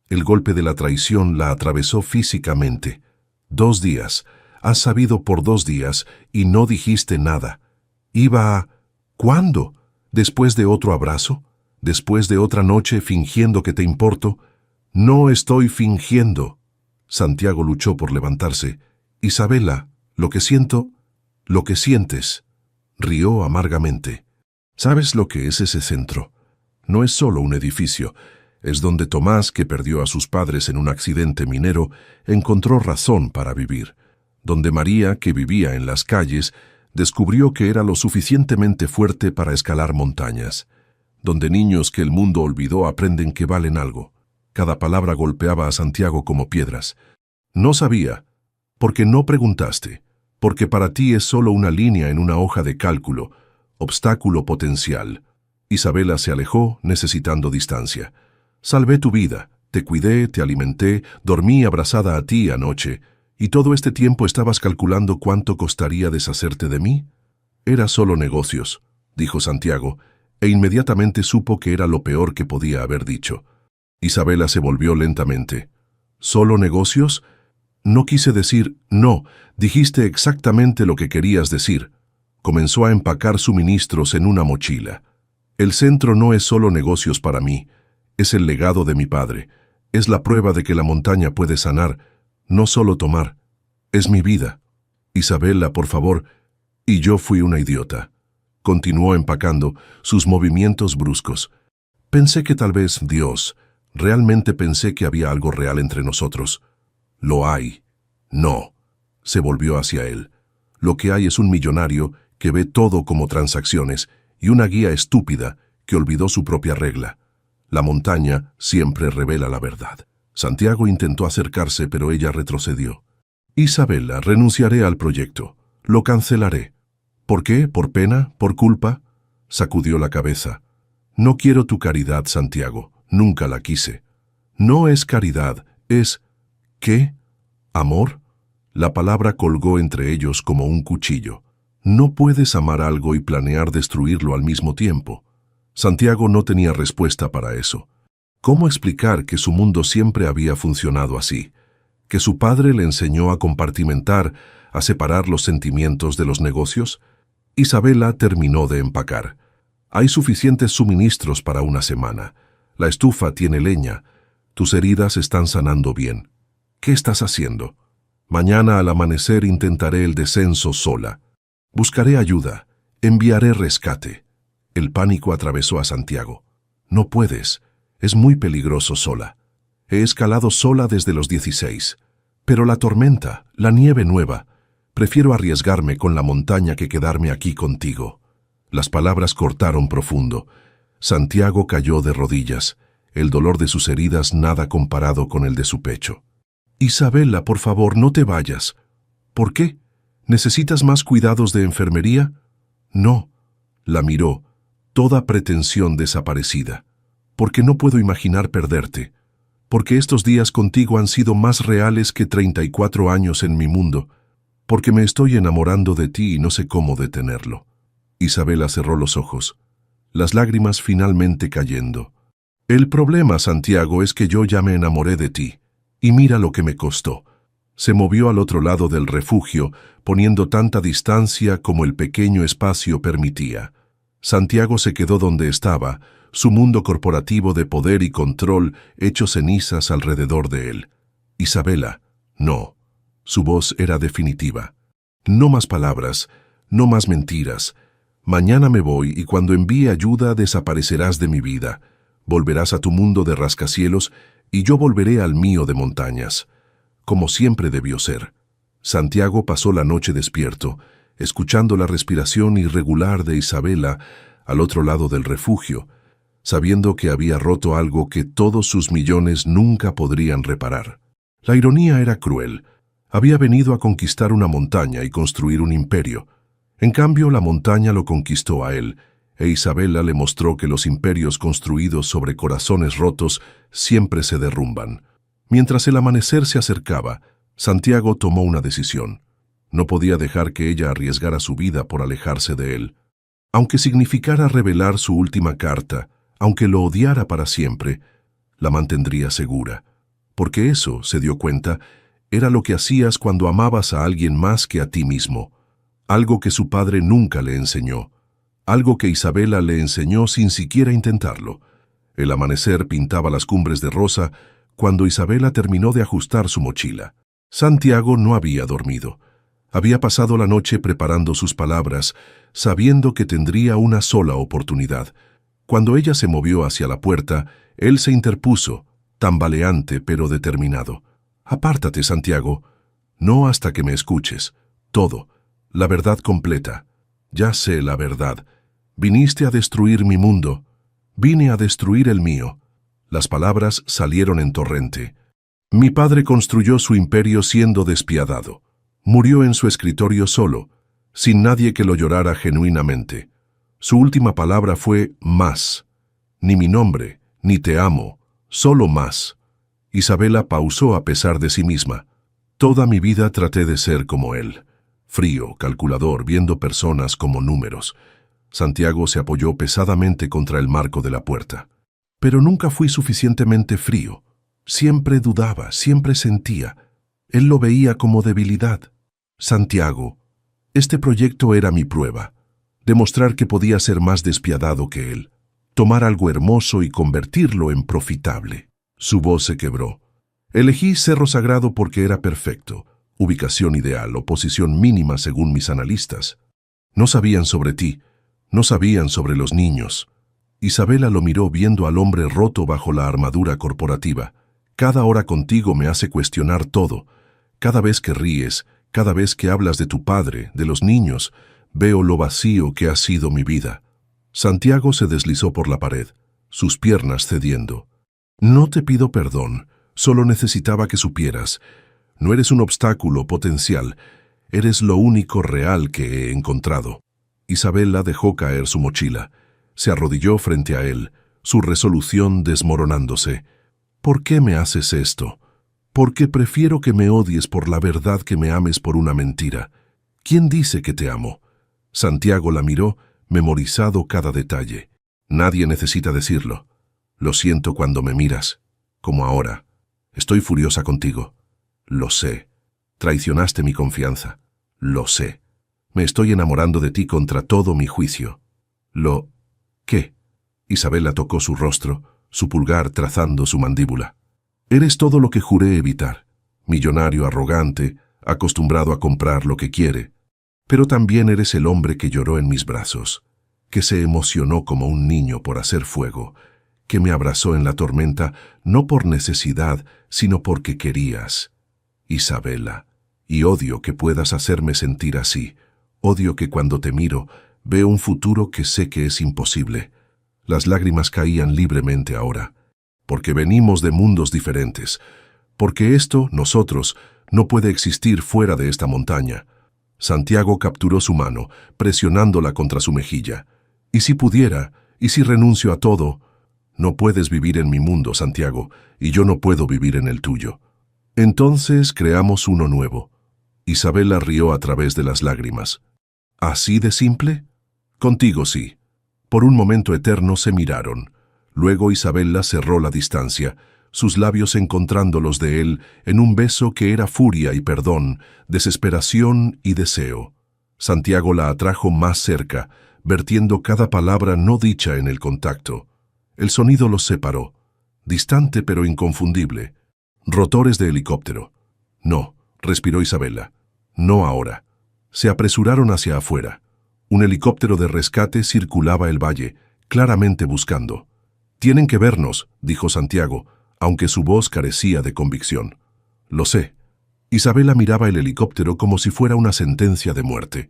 El golpe de la traición la atravesó físicamente. 2 días. Has sabido por 2 días y no dijiste nada. Iba a... ¿Cuándo? ¿Después de otro abrazo? ¿Después de otra noche fingiendo que te importo? No estoy fingiendo. Santiago luchó por levantarse. Isabela, lo que siento, lo que sientes. Rió amargamente. ¿Sabes lo que es ese centro? No es solo un edificio. Es donde Tomás, que perdió a sus padres en un accidente minero, encontró razón para vivir. Donde María, que vivía en las calles, descubrió que era lo suficientemente fuerte para escalar montañas. Donde niños que el mundo olvidó aprenden que valen algo. Cada palabra golpeaba a Santiago como piedras. No sabía, porque no preguntaste, porque para ti es solo una línea en una hoja de cálculo, obstáculo potencial. Isabela se alejó, necesitando distancia. Salvé tu vida, te cuidé, te alimenté, dormí abrazada a ti anoche, ¿y todo este tiempo estabas calculando cuánto costaría deshacerte de mí? Era solo negocios, dijo Santiago, e inmediatamente supo que era lo peor que podía haber dicho. Isabela se volvió lentamente. ¿Solo negocios? No quise decir no, dijiste exactamente lo que querías decir. Comenzó a empacar suministros en una mochila. El centro no es solo negocios para mí. Es el legado de mi padre. Es la prueba de que la montaña puede sanar, no solo tomar. Es mi vida. Isabela, por favor. Y yo fui una idiota. Continuó empacando, sus movimientos bruscos. Pensé que tal vez Dios, realmente pensé que había algo real entre nosotros. Lo hay. No. Se volvió hacia él. Lo que hay es un millonario que ve todo como transacciones y una guía estúpida que olvidó su propia regla. La montaña siempre revela la verdad. Santiago intentó acercarse, pero ella retrocedió. Isabela, renunciaré al proyecto. Lo cancelaré. ¿Por qué? ¿Por pena? ¿Por culpa? Sacudió la cabeza. No quiero tu caridad, Santiago. Nunca la quise. No es caridad, es... ¿qué? ¿Amor? La palabra colgó entre ellos como un cuchillo. No puedes amar algo y planear destruirlo al mismo tiempo. Santiago no tenía respuesta para eso. ¿Cómo explicar que su mundo siempre había funcionado así? ¿Que su padre le enseñó a compartimentar, a separar los sentimientos de los negocios? Isabela terminó de empacar. Hay suficientes suministros para una semana. La estufa tiene leña. Tus heridas están sanando bien. ¿Qué estás haciendo? Mañana al amanecer intentaré el descenso sola. Buscaré ayuda. Enviaré rescate. El pánico atravesó a Santiago. No puedes. Es muy peligroso sola. He escalado sola desde los 16. Pero la tormenta, la nieve nueva. Prefiero arriesgarme con la montaña que quedarme aquí contigo. Las palabras cortaron profundo. Santiago cayó de rodillas. El dolor de sus heridas nada comparado con el de su pecho. Isabela, por favor, no te vayas. ¿Por qué? ¿Necesitas más cuidados de enfermería? No. La miró, toda pretensión desaparecida. Porque no puedo imaginar perderte. porque estos días contigo han sido más reales que 34 años en mi mundo, porque me estoy enamorando de ti y no sé cómo detenerlo. Isabela cerró los ojos, las lágrimas finalmente cayendo. El problema, Santiago, es que yo ya me enamoré de ti, y mira lo que me costó. Se movió al otro lado del refugio, poniendo tanta distancia como el pequeño espacio permitía. Santiago se quedó donde estaba, su mundo corporativo de poder y control hecho cenizas alrededor de él. Isabela, no. Su voz era definitiva. No más palabras, no más mentiras. Mañana me voy y cuando envíe ayuda desaparecerás de mi vida. Volverás a tu mundo de rascacielos y yo volveré al mío de montañas. Como siempre debió ser. Santiago pasó la noche despierto, escuchando la respiración irregular de Isabela al otro lado del refugio, sabiendo que había roto algo que todos sus millones nunca podrían reparar. La ironía era cruel. Había venido a conquistar una montaña y construir un imperio. En cambio, la montaña lo conquistó a él, e Isabela le mostró que los imperios construidos sobre corazones rotos siempre se derrumban. Mientras el amanecer se acercaba, Santiago tomó una decisión. No podía dejar que ella arriesgara su vida por alejarse de él. Aunque significara revelar su última carta, aunque lo odiara para siempre, la mantendría segura. Porque eso, se dio cuenta, era lo que hacías cuando amabas a alguien más que a ti mismo. Algo que su padre nunca le enseñó. Algo que Isabela le enseñó sin siquiera intentarlo. El amanecer pintaba las cumbres de rosa cuando Isabela terminó de ajustar su mochila. Santiago no había dormido. Había pasado la noche preparando sus palabras, sabiendo que tendría una sola oportunidad. Cuando ella se movió hacia la puerta, él se interpuso, tambaleante pero determinado. «Apártate, Santiago. No hasta que me escuches. Todo. La verdad completa. Ya sé la verdad. Viniste a destruir mi mundo. Vine a destruir el mío». Las palabras salieron en torrente. «Mi padre construyó su imperio siendo despiadado. Murió en su escritorio solo, sin nadie que lo llorara genuinamente. Su última palabra fue más. Ni mi nombre, ni te amo, solo más». Isabela pausó a pesar de sí misma. «Toda mi vida traté de ser como él. Frío, calculador, viendo personas como números». Santiago se apoyó pesadamente contra el marco de la puerta. «Pero nunca fui suficientemente frío. Siempre dudaba, siempre sentía. Él lo veía como debilidad. Santiago, este proyecto era mi prueba. Demostrar que podía ser más despiadado que él. Tomar algo hermoso y convertirlo en profitable». Su voz se quebró. «Elegí Cerro Sagrado porque era perfecto. Ubicación ideal, oposición mínima según mis analistas. No sabían sobre ti, no sabían sobre los niños». Isabela lo miró viendo al hombre roto bajo la armadura corporativa. «Cada hora contigo me hace cuestionar todo. Cada vez que ríes, cada vez que hablas de tu padre, de los niños, veo lo vacío que ha sido mi vida». Santiago se deslizó por la pared, sus piernas cediendo. «No te pido perdón, solo necesitaba que supieras. No eres un obstáculo potencial, eres lo único real que he encontrado». Isabela dejó caer su mochila. Se arrodilló frente a él, su resolución desmoronándose. «¿Por qué me haces esto? Porque prefiero que me odies por la verdad que me ames por una mentira. ¿Quién dice que te amo?» Santiago la miró, memorizado cada detalle. «Nadie necesita decirlo. Lo siento cuando me miras, como ahora. Estoy furiosa contigo. Lo sé. Traicionaste mi confianza. Lo sé. Me estoy enamorando de ti contra todo mi juicio. ¿Qué?» Isabela tocó su rostro, su pulgar trazando su mandíbula. «Eres todo lo que juré evitar. Millonario arrogante, acostumbrado a comprar lo que quiere. Pero también eres el hombre que lloró en mis brazos, que se emocionó como un niño por hacer fuego, que me abrazó en la tormenta no por necesidad, sino porque querías. Isabela, y odio que puedas hacerme sentir así. Odio que cuando te miro veo un futuro que sé que es imposible». Las lágrimas caían libremente ahora. «Porque venimos de mundos diferentes. Porque esto, nosotros, no puede existir fuera de esta montaña». Santiago capturó su mano, presionándola contra su mejilla. «¿Y si pudiera? ¿Y si renuncio a todo?» No puedes vivir en mi mundo, Santiago, y yo no puedo vivir en el tuyo. Entonces creamos uno nuevo. Isabela rió a través de las lágrimas. ¿Así de simple? Contigo sí. Por un momento eterno se miraron. Luego Isabela cerró la distancia, sus labios encontrando los de él en un beso que era furia y perdón, desesperación y deseo. Santiago la atrajo más cerca, vertiendo cada palabra no dicha en el contacto. El sonido los separó, distante pero inconfundible. Rotores de helicóptero. No, respiró Isabela. No ahora. Se apresuraron hacia afuera. Un helicóptero de rescate circulaba el valle, claramente buscando. «Tienen que vernos», dijo Santiago, aunque su voz carecía de convicción. «Lo sé». Isabela miraba el helicóptero como si fuera una sentencia de muerte.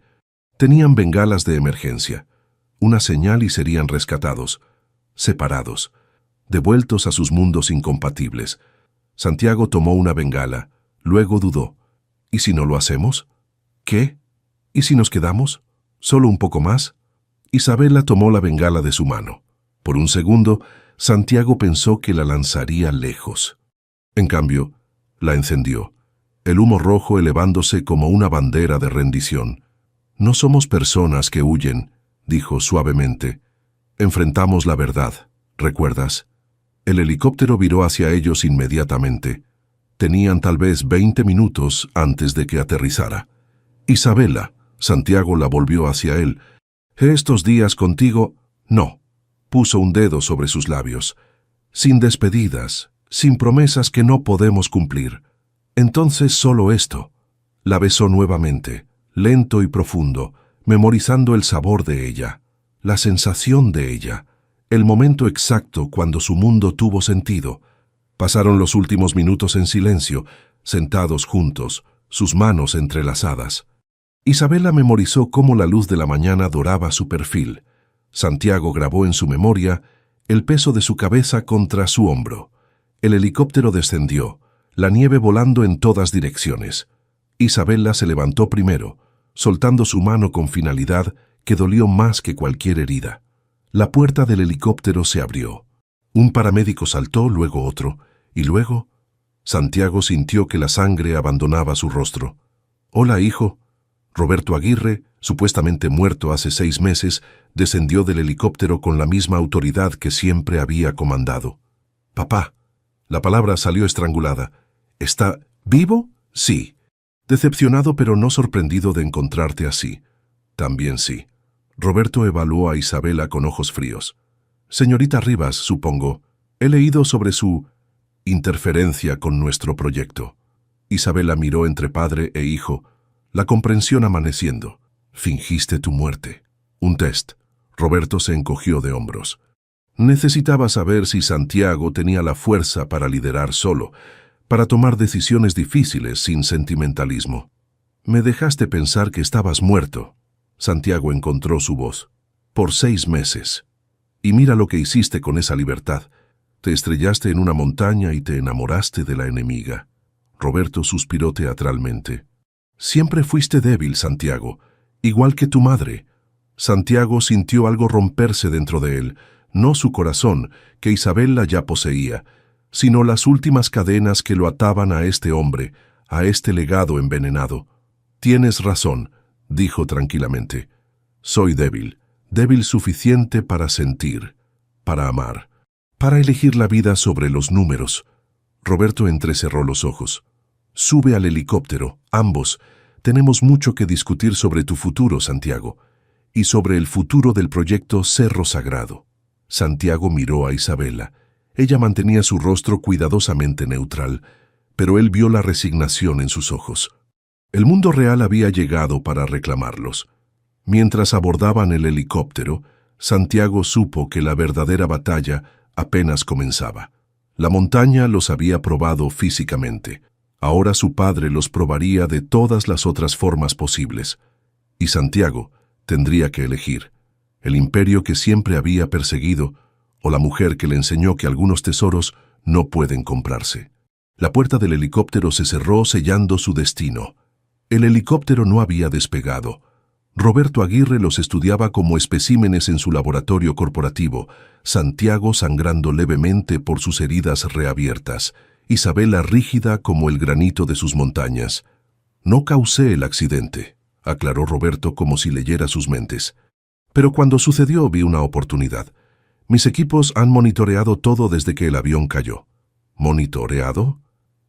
Tenían bengalas de emergencia. Una señal y serían rescatados, separados, devueltos a sus mundos incompatibles. Santiago tomó una bengala, luego dudó. ¿Y si no lo hacemos? ¿Qué? ¿Y si nos quedamos? ¿Solo un poco más? Isabela tomó la bengala de su mano. Por un segundo, Santiago pensó que la lanzaría lejos. En cambio, la encendió, el humo rojo elevándose como una bandera de rendición. «No somos personas que huyen», dijo suavemente. «Enfrentamos la verdad, ¿recuerdas?» El helicóptero viró hacia ellos inmediatamente. Tenían tal vez 20 minutos antes de que aterrizara. «Isabela», Santiago la volvió hacia él. «¿Estos días contigo?» «No». Puso un dedo sobre sus labios. «Sin despedidas, sin promesas que no podemos cumplir. Entonces solo esto». La besó nuevamente, lento y profundo, memorizando el sabor de ella, la sensación de ella, el momento exacto cuando su mundo tuvo sentido. Pasaron los últimos minutos en silencio, sentados juntos, sus manos entrelazadas. Isabela memorizó cómo la luz de la mañana doraba su perfil. Santiago grabó en su memoria el peso de su cabeza contra su hombro. El helicóptero descendió, la nieve volando en todas direcciones. Isabela se levantó primero, soltando su mano con finalidad que dolió más que cualquier herida. La puerta del helicóptero se abrió. Un paramédico saltó, luego otro, y luego Santiago sintió que la sangre abandonaba su rostro. «Hola, hijo». Roberto Aguirre, supuestamente muerto hace 6 meses, descendió del helicóptero con la misma autoridad que siempre había comandado. «Papá». La palabra salió estrangulada. «¿Está vivo?» «Sí». «Decepcionado pero no sorprendido de encontrarte así». «También sí». Roberto evaluó a Isabela con ojos fríos. «Señorita Rivas, supongo. He leído sobre su interferencia con nuestro proyecto». Isabela miró entre padre e hijo, la comprensión amaneciendo. «Fingiste tu muerte». «Un test». Roberto se encogió de hombros. Necesitaba saber si Santiago tenía la fuerza para liderar solo, para tomar decisiones difíciles sin sentimentalismo. «Me dejaste pensar que estabas muerto». Santiago encontró su voz. «Por 6 meses. Y mira lo que hiciste con esa libertad. Te estrellaste en una montaña y te enamoraste de la enemiga». Roberto suspiró teatralmente. «Siempre fuiste débil, Santiago, igual que tu madre». Santiago sintió algo romperse dentro de él, no su corazón, que Isabela ya poseía, sino las últimas cadenas que lo ataban a este hombre, a este legado envenenado. «Tienes razón», dijo tranquilamente. «Soy débil, débil suficiente para sentir, para amar, para elegir la vida sobre los números». Roberto entrecerró los ojos. «Sube al helicóptero, ambos. Tenemos mucho que discutir sobre tu futuro, Santiago, y sobre el futuro del proyecto Cerro Sagrado». Santiago miró a Isabela. Ella mantenía su rostro cuidadosamente neutral, pero él vio la resignación en sus ojos. El mundo real había llegado para reclamarlos. Mientras abordaban el helicóptero, Santiago supo que la verdadera batalla apenas comenzaba. La montaña los había probado físicamente. Ahora su padre los probaría de todas las otras formas posibles. Y Santiago tendría que elegir: el imperio que siempre había perseguido o la mujer que le enseñó que algunos tesoros no pueden comprarse. La puerta del helicóptero se cerró sellando su destino. El helicóptero no había despegado. Roberto Aguirre los estudiaba como especímenes en su laboratorio corporativo, Santiago sangrando levemente por sus heridas reabiertas, Isabela rígida como el granito de sus montañas. No causé el accidente, aclaró Roberto como si leyera sus mentes. Pero cuando sucedió vi una oportunidad. Mis equipos han monitoreado todo desde que el avión cayó. ¿Monitoreado?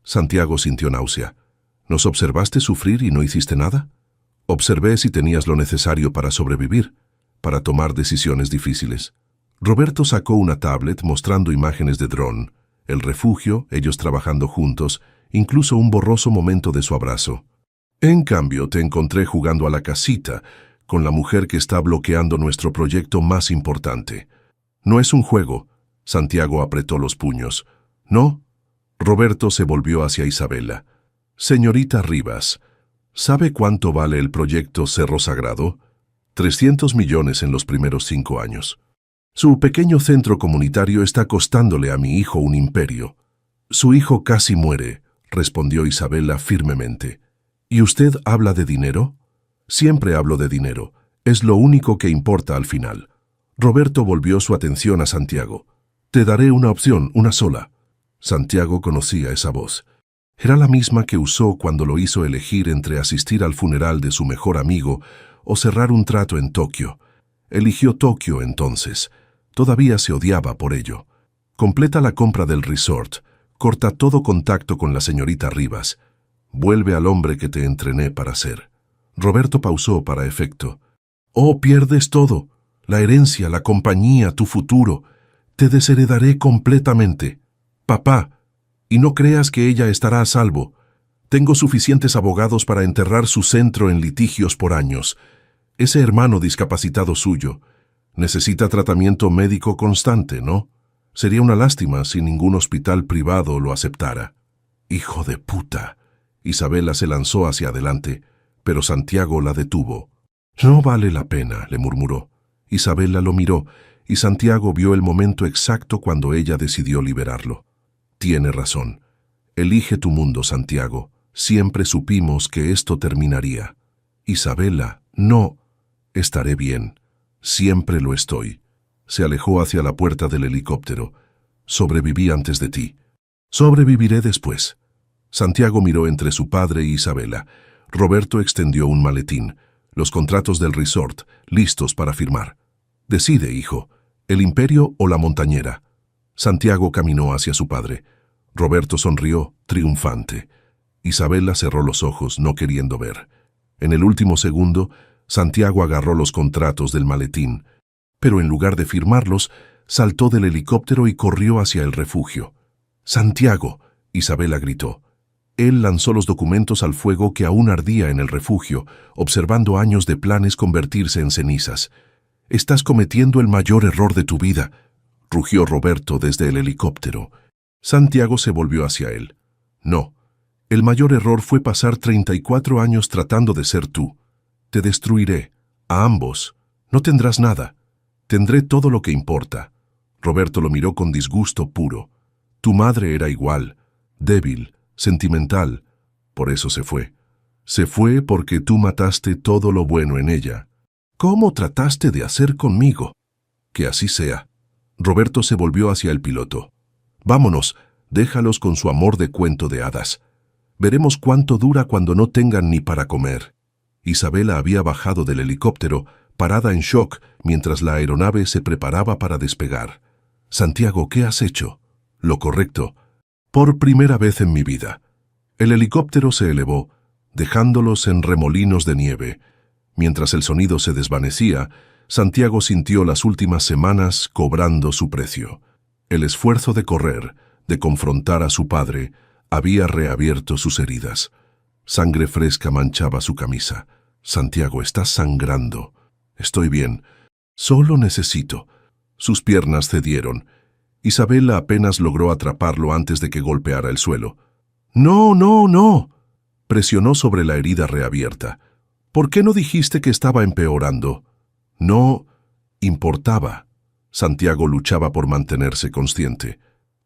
Santiago sintió náusea. ¿Nos observaste sufrir y no hiciste nada? Observé si tenías lo necesario para sobrevivir, para tomar decisiones difíciles. Roberto sacó una tablet mostrando imágenes de dron, el refugio, ellos trabajando juntos, incluso un borroso momento de su abrazo. En cambio, te encontré jugando a la casita, con la mujer que está bloqueando nuestro proyecto más importante. No es un juego. Santiago apretó los puños. ¿No? Roberto se volvió hacia Isabela. Señorita Rivas, ¿sabe cuánto vale el proyecto Cerro Sagrado? 300 millones en los primeros 5 años. Su pequeño centro comunitario está costándole a mi hijo un imperio. Su hijo casi muere, respondió Isabela firmemente. ¿Y usted habla de dinero? Siempre hablo de dinero. Es lo único que importa al final. Roberto volvió su atención a Santiago. Te daré una opción, una sola. Santiago conocía esa voz. Era la misma que usó cuando lo hizo elegir entre asistir al funeral de su mejor amigo o cerrar un trato en Tokio. Eligió Tokio entonces. Todavía se odiaba por ello. Completa la compra del resort. Corta todo contacto con la señorita Rivas. Vuelve al hombre que te entrené para ser. Roberto pausó para efecto. Oh, pierdes todo. La herencia, la compañía, tu futuro. Te desheredaré completamente. Papá, y no creas que ella estará a salvo. Tengo suficientes abogados para enterrar su centro en litigios por años. Ese hermano discapacitado suyo necesita tratamiento médico constante, ¿no? Sería una lástima si ningún hospital privado lo aceptara. Hijo de puta. Isabela se lanzó hacia adelante, pero Santiago la detuvo. No vale la pena, le murmuró. Isabela lo miró, y Santiago vio el momento exacto cuando ella decidió liberarlo. Tiene razón. Elige tu mundo, Santiago. Siempre supimos que esto terminaría. Isabela, no. Estaré bien. Siempre lo estoy. Se alejó hacia la puerta del helicóptero. Sobreviví antes de ti. Sobreviviré después. Santiago miró entre su padre y Isabela. Roberto extendió un maletín. Los contratos del resort, listos para firmar. Decide, hijo, ¿el imperio o la montañera? Santiago caminó hacia su padre. Roberto sonrió, triunfante. Isabela cerró los ojos, no queriendo ver. En el último segundo, Santiago agarró los contratos del maletín, pero en lugar de firmarlos, saltó del helicóptero y corrió hacia el refugio. ¡Santiago!, Isabela gritó. Él lanzó los documentos al fuego que aún ardía en el refugio, observando años de planes convertirse en cenizas. «Estás cometiendo el mayor error de tu vida», rugió Roberto desde el helicóptero. Santiago se volvió hacia él. «No, el mayor error fue pasar 34 años tratando de ser tú. Te destruiré, a ambos. No tendrás nada. Tendré todo lo que importa». Roberto lo miró con disgusto puro. «Tu madre era igual, débil, sentimental. Por eso se fue. Se fue porque tú mataste todo lo bueno en ella. ¿Cómo trataste de hacer conmigo? Que así sea». Roberto se volvió hacia el piloto. «Vámonos, déjalos con su amor de cuento de hadas. Veremos cuánto dura cuando no tengan ni para comer». Isabela había bajado del helicóptero, parada en shock, mientras la aeronave se preparaba para despegar. «Santiago, ¿qué has hecho?» «Lo correcto. Por primera vez en mi vida». El helicóptero se elevó, dejándolos en remolinos de nieve. Mientras el sonido se desvanecía, Santiago sintió las últimas semanas cobrando su precio. El esfuerzo de correr, de confrontar a su padre, había reabierto sus heridas. Sangre fresca manchaba su camisa. «Santiago, estás sangrando». «Estoy bien. Solo necesito». Sus piernas cedieron. Isabela apenas logró atraparlo antes de que golpeara el suelo. «No, no, no». Presionó sobre la herida reabierta. «¿Por qué no dijiste que estaba empeorando?» «No importaba». Santiago luchaba por mantenerse consciente.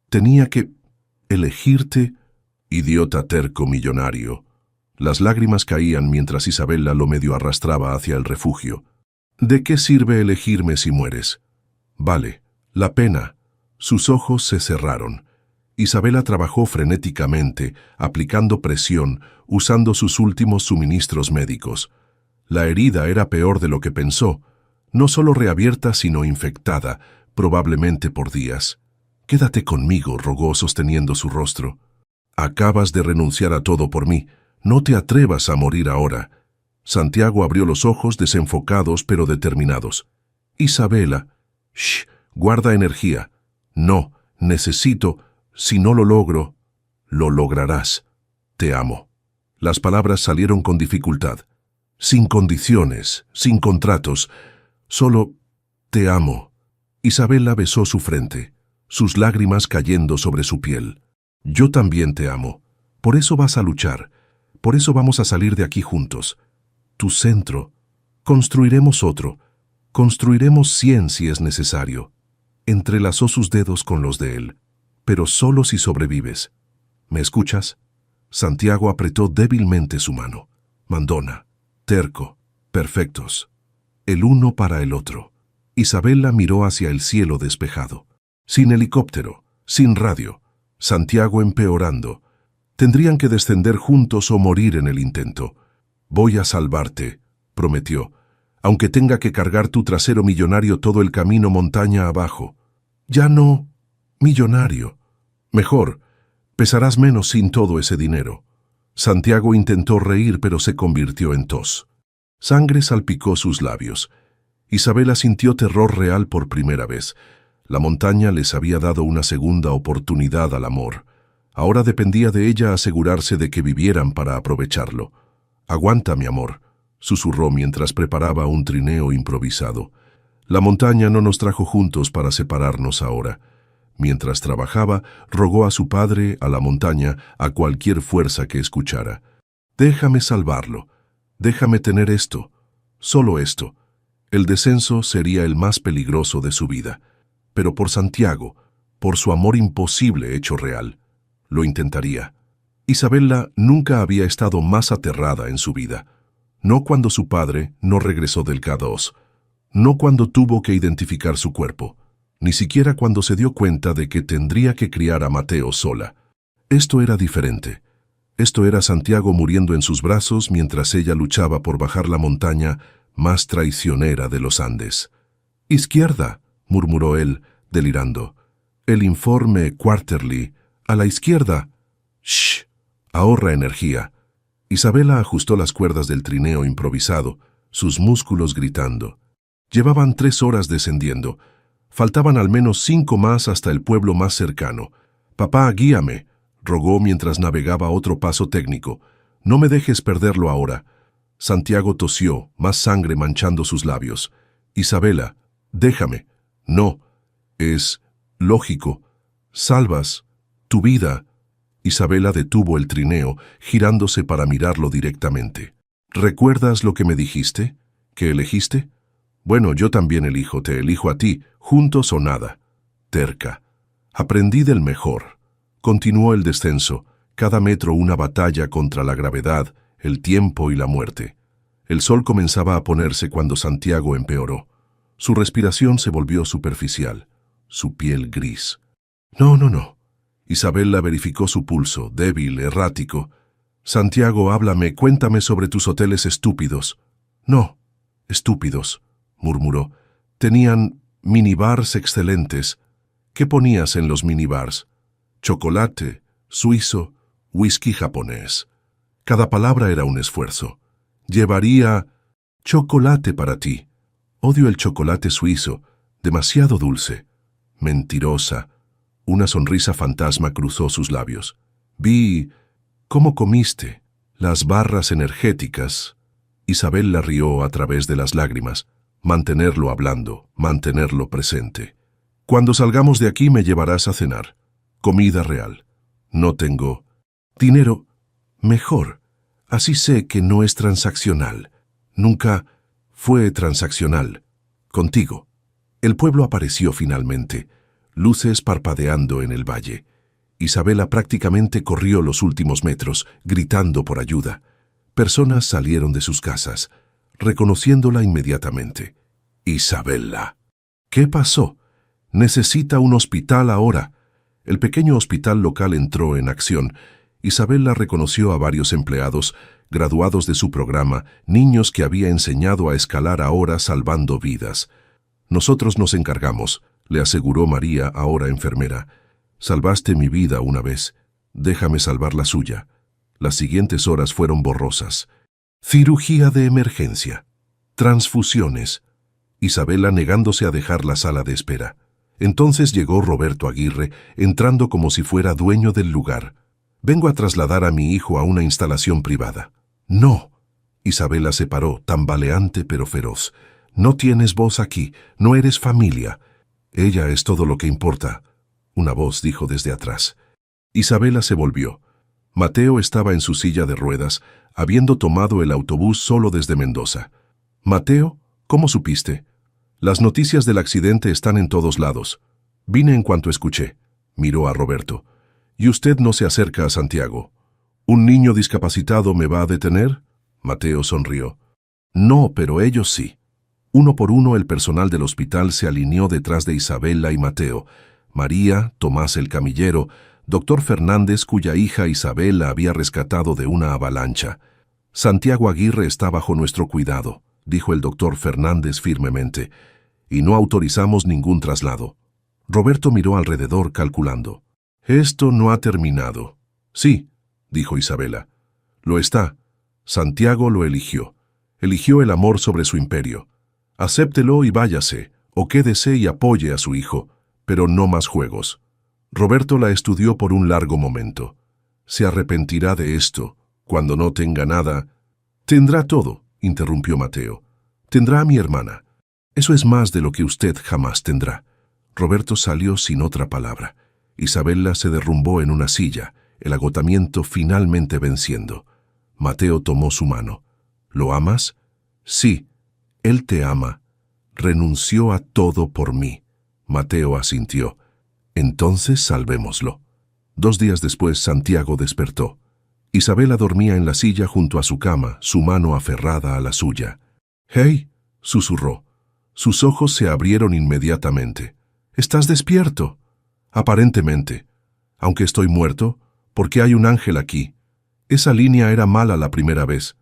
«Tenía que elegirte, idiota terco millonario». Las lágrimas caían mientras Isabela lo medio arrastraba hacia el refugio. ¿De qué sirve elegirme si mueres? Vale, la pena. Sus ojos se cerraron. Isabela trabajó frenéticamente, aplicando presión, usando sus últimos suministros médicos. La herida era peor de lo que pensó, no solo reabierta sino infectada, probablemente por días. «Quédate conmigo», rogó sosteniendo su rostro. «Acabas de renunciar a todo por mí. No te atrevas a morir ahora». Santiago abrió los ojos desenfocados pero determinados. «Isabela, shh, guarda energía. No, necesito, si no lo logro, lo lograrás. Te amo». Las palabras salieron con dificultad. Sin condiciones, sin contratos, solo te amo. Isabela besó su frente, sus lágrimas cayendo sobre su piel. Yo también te amo. Por eso vas a luchar. Por eso vamos a salir de aquí juntos. Tu centro. Construiremos otro. Construiremos 100 si es necesario. Entrelazó sus dedos con los de él. Pero solo si sobrevives. ¿Me escuchas? Santiago apretó débilmente su mano. Mandona, terco, perfectos. El uno para el otro. Isabela miró hacia el cielo despejado. Sin helicóptero, sin radio. Santiago empeorando. Tendrían que descender juntos o morir en el intento. «Voy a salvarte», prometió, «aunque tenga que cargar tu trasero millonario todo el camino montaña abajo». «Ya no, millonario. Mejor, pesarás menos sin todo ese dinero». Santiago intentó reír, pero se convirtió en tos. Sangre salpicó sus labios. Isabela sintió terror real por primera vez. La montaña les había dado una segunda oportunidad al amor. Ahora dependía de ella asegurarse de que vivieran para aprovecharlo. «Aguanta, mi amor», susurró mientras preparaba un trineo improvisado. La montaña no nos trajo juntos para separarnos ahora. Mientras trabajaba, rogó a su padre, a la montaña, a cualquier fuerza que escuchara. «Déjame salvarlo. Déjame tener esto. Solo esto». El descenso sería el más peligroso de su vida. Pero por Santiago, por su amor imposible hecho real, lo intentaría. Isabela nunca había estado más aterrada en su vida. No cuando su padre no regresó del K2, no cuando tuvo que identificar su cuerpo, ni siquiera cuando se dio cuenta de que tendría que criar a Mateo sola. Esto era diferente. Esto era Santiago muriendo en sus brazos mientras ella luchaba por bajar la montaña más traicionera de los Andes. «Izquierda», murmuró él, delirando. «El informe Quarterly. A la izquierda». «Shh. Ahorra energía». Isabela ajustó las cuerdas del trineo improvisado, sus músculos gritando. Llevaban 3 horas descendiendo. Faltaban al menos 5 más hasta el pueblo más cercano. «Papá, guíame», rogó mientras navegaba otro paso técnico. «No me dejes perderlo ahora». Santiago tosió, más sangre manchando sus labios. «Isabela, déjame». «No. Es lógico. Salvas tu vida». Isabela detuvo el trineo, girándose para mirarlo directamente. «¿Recuerdas lo que me dijiste? ¿Que elegiste? Bueno, yo también elijo, te elijo a ti, juntos o nada». Terca. «Aprendí del mejor». Continuó el descenso, cada metro una batalla contra la gravedad, el tiempo y la muerte. El sol comenzaba a ponerse cuando Santiago empeoró. Su respiración se volvió superficial, su piel gris. «No, no, no». Isabela verificó su pulso, débil, errático. «Santiago, háblame, cuéntame sobre tus hoteles estúpidos». «No, estúpidos», murmuró. «Tenían minibars excelentes». «¿Qué ponías en los minibars?» «Chocolate, suizo, whisky japonés». Cada palabra era un esfuerzo. «Llevaría chocolate para ti». «Odio el chocolate suizo, demasiado dulce». «Mentirosa». Una sonrisa fantasma cruzó sus labios. «Vi cómo comiste las barras energéticas». Isabela rió a través de las lágrimas. Mantenerlo hablando, mantenerlo presente. «Cuando salgamos de aquí me llevarás a cenar. Comida real. No tengo dinero. Mejor. Así sé que no es transaccional. Nunca fue transaccional. Contigo». El pueblo apareció finalmente, luces parpadeando en el valle. Isabela prácticamente corrió los últimos metros, gritando por ayuda. Personas salieron de sus casas, reconociéndola inmediatamente. Isabella. ¿Qué pasó? Necesita un hospital ahora. El pequeño hospital local entró en acción. Isabella reconoció a varios empleados, graduados de su programa, niños que había enseñado a escalar ahora salvando vidas. Nosotros nos encargamos, le aseguró María, ahora enfermera. Salvaste mi vida una vez. Déjame salvar la suya. Las siguientes horas fueron borrosas. Cirugía de emergencia. Transfusiones. Isabella negándose a dejar la sala de espera. Entonces llegó Roberto Aguirre, entrando como si fuera dueño del lugar. Vengo a trasladar a mi hijo a una instalación privada. No. Isabella se paró, tambaleante pero feroz. No tienes voz aquí, no eres familia. Ella es todo lo que importa. Una voz dijo desde atrás. Isabella se volvió. Mateo estaba en su silla de ruedas, habiendo tomado el autobús solo desde Mendoza. Mateo, ¿cómo supiste? Las noticias del accidente están en todos lados. Vine en cuanto escuché. Miró a Roberto. ¿Y usted no se acerca a Santiago? ¿Un niño discapacitado me va a detener? Mateo sonrió. No, pero ellos sí. Uno por uno el personal del hospital se alineó detrás de Isabella y Mateo. María, Tomás el camillero, doctor Fernández, cuya hija Isabella había rescatado de una avalancha. Santiago Aguirre está bajo nuestro cuidado, dijo el doctor Fernández firmemente, y no autorizamos ningún traslado. Roberto miró alrededor calculando. Esto no ha terminado. Sí, dijo Isabella. Lo está. Santiago lo eligió. Eligió el amor sobre su imperio. Acéptelo y váyase, o quédese y apoye a su hijo, pero no más juegos. Roberto la estudió por un largo momento. Se arrepentirá de esto. Cuando no tenga nada... Tendrá todo, interrumpió Mateo. Tendrá a mi hermana. Eso es más de lo que usted jamás tendrá. Roberto salió sin otra palabra. Isabella se derrumbó en una silla, el agotamiento finalmente venciendo. Mateo tomó su mano. ¿Lo amas? Sí, él te ama. Renunció a todo por mí. Mateo asintió. Entonces salvémoslo. 2 días después Santiago despertó. Isabella dormía en la silla junto a su cama, su mano aferrada a la suya. «¡Hey!», susurró. Sus ojos se abrieron inmediatamente. «¿Estás despierto?» «Aparentemente. Aunque estoy muerto, porque hay un ángel aquí. Esa línea era mala la primera vez.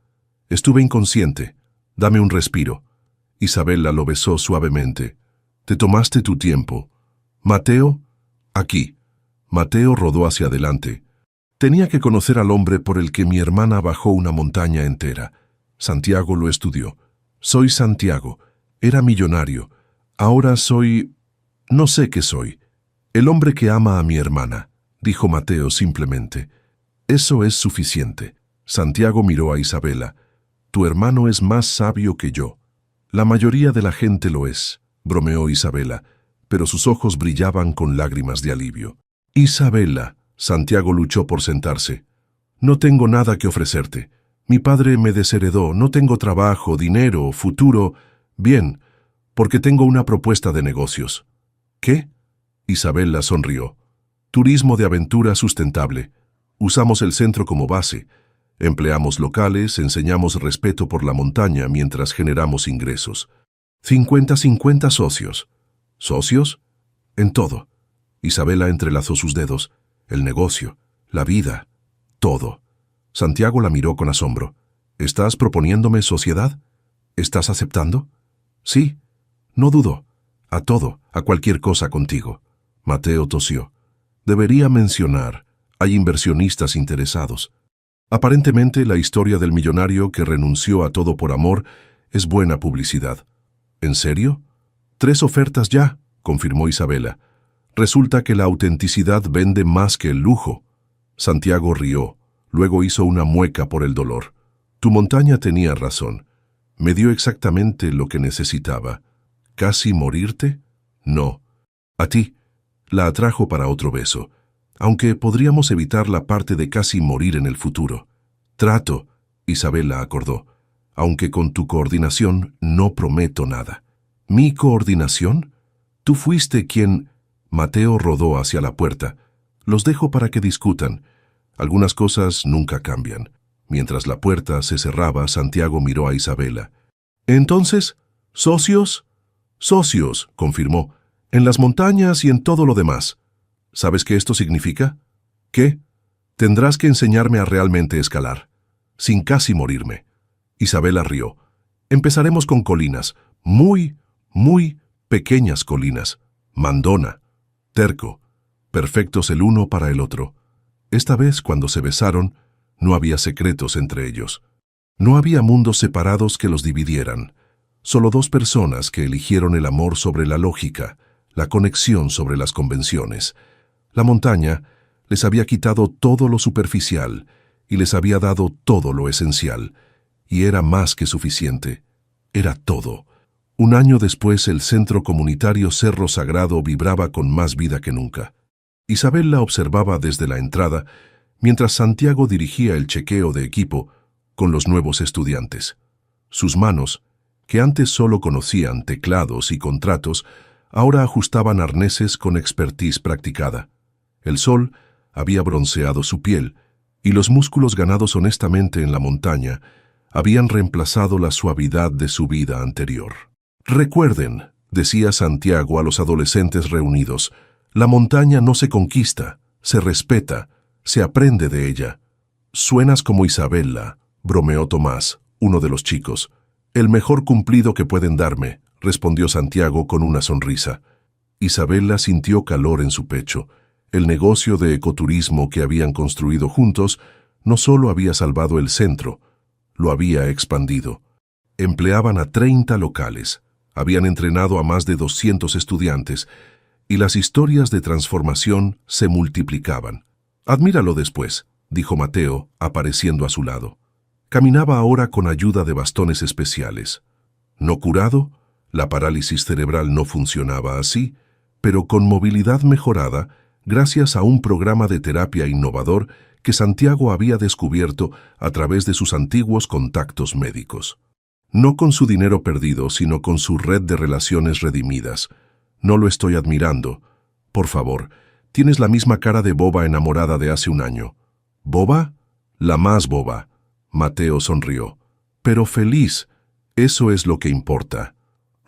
Estuve inconsciente. Dame un respiro». Isabella lo besó suavemente. «Te tomaste tu tiempo. Mateo, aquí». Mateo rodó hacia adelante. Tenía que conocer al hombre por el que mi hermana bajó una montaña entera. Santiago lo estudió. Soy Santiago. Era millonario. Ahora soy... no sé qué soy. El hombre que ama a mi hermana, dijo Mateo simplemente. Eso es suficiente. Santiago miró a Isabella. Tu hermano es más sabio que yo. La mayoría de la gente lo es, bromeó Isabella, pero sus ojos brillaban con lágrimas de alivio. Isabella, Santiago luchó por sentarse. No tengo nada que ofrecerte. Mi padre me desheredó, no tengo trabajo, dinero, futuro. Bien, porque tengo una propuesta de negocios. ¿Qué? Isabella sonrió. Turismo de aventura sustentable. Usamos el centro como base. Empleamos locales, enseñamos respeto por la montaña mientras generamos ingresos. 50-50 socios. ¿Socios? En todo. Isabella entrelazó sus dedos. El negocio, la vida, todo. Santiago la miró con asombro. ¿Estás proponiéndome sociedad? ¿Estás aceptando? Sí, no dudo. A todo, a cualquier cosa contigo. Mateo tosió. Debería mencionar, hay inversionistas interesados. Aparentemente la historia del millonario que renunció a todo por amor es buena publicidad. ¿En serio? 3 ofertas ya, confirmó Isabella. Resulta que la autenticidad vende más que el lujo. Santiago rió, luego hizo una mueca por el dolor. Tu montaña tenía razón. Me dio exactamente lo que necesitaba. ¿Casi morirte? No. A ti. La atrajo para otro beso, aunque podríamos evitar la parte de casi morir en el futuro. Trato, Isabella acordó, aunque con tu coordinación no prometo nada. ¿Mi coordinación? Tú fuiste quien... Mateo rodó hacia la puerta. Los dejo para que discutan. Algunas cosas nunca cambian. Mientras la puerta se cerraba, Santiago miró a Isabela. «Entonces, ¿socios?» «Socios», confirmó, «en las montañas y en todo lo demás. ¿Sabes qué esto significa?» «¿Qué?» «Tendrás que enseñarme a realmente escalar, sin casi morirme». Isabela rió. «Empezaremos con colinas, muy, muy pequeñas colinas. Mandona, terco, perfectos el uno para el otro». Esta vez, cuando se besaron, no había secretos entre ellos. No había mundos separados que los dividieran. Solo dos personas que eligieron el amor sobre la lógica, la conexión sobre las convenciones. La montaña les había quitado todo lo superficial y les había dado todo lo esencial. Y era más que suficiente. Era todo. Un año después, el centro comunitario Cerro Sagrado vibraba con más vida que nunca. Isabel la observaba desde la entrada, mientras Santiago dirigía el chequeo de equipo con los nuevos estudiantes. Sus manos, que antes solo conocían teclados y contratos, ahora ajustaban arneses con expertise practicada. El sol había bronceado su piel, y los músculos ganados honestamente en la montaña habían reemplazado la suavidad de su vida anterior. «Recuerden», decía Santiago a los adolescentes reunidos, «la montaña no se conquista, se respeta, se aprende de ella». «Suenas como Isabela», bromeó Tomás, uno de los chicos. «El mejor cumplido que pueden darme», respondió Santiago con una sonrisa. Isabela sintió calor en su pecho. El negocio de ecoturismo que habían construido juntos no solo había salvado el centro, lo había expandido. Empleaban a 30 locales, habían entrenado a más de 200 estudiantes, y las historias de transformación se multiplicaban. «Admíralo después», dijo Mateo, apareciendo a su lado. Caminaba ahora con ayuda de bastones especiales. No curado, la parálisis cerebral no funcionaba así, pero con movilidad mejorada gracias a un programa de terapia innovador que Santiago había descubierto a través de sus antiguos contactos médicos. No con su dinero perdido, sino con su red de relaciones redimidas. «No lo estoy admirando. Por favor, tienes la misma cara de boba enamorada de hace un año». «¿Boba?» «La más boba». Mateo sonrió. «Pero feliz. Eso es lo que importa».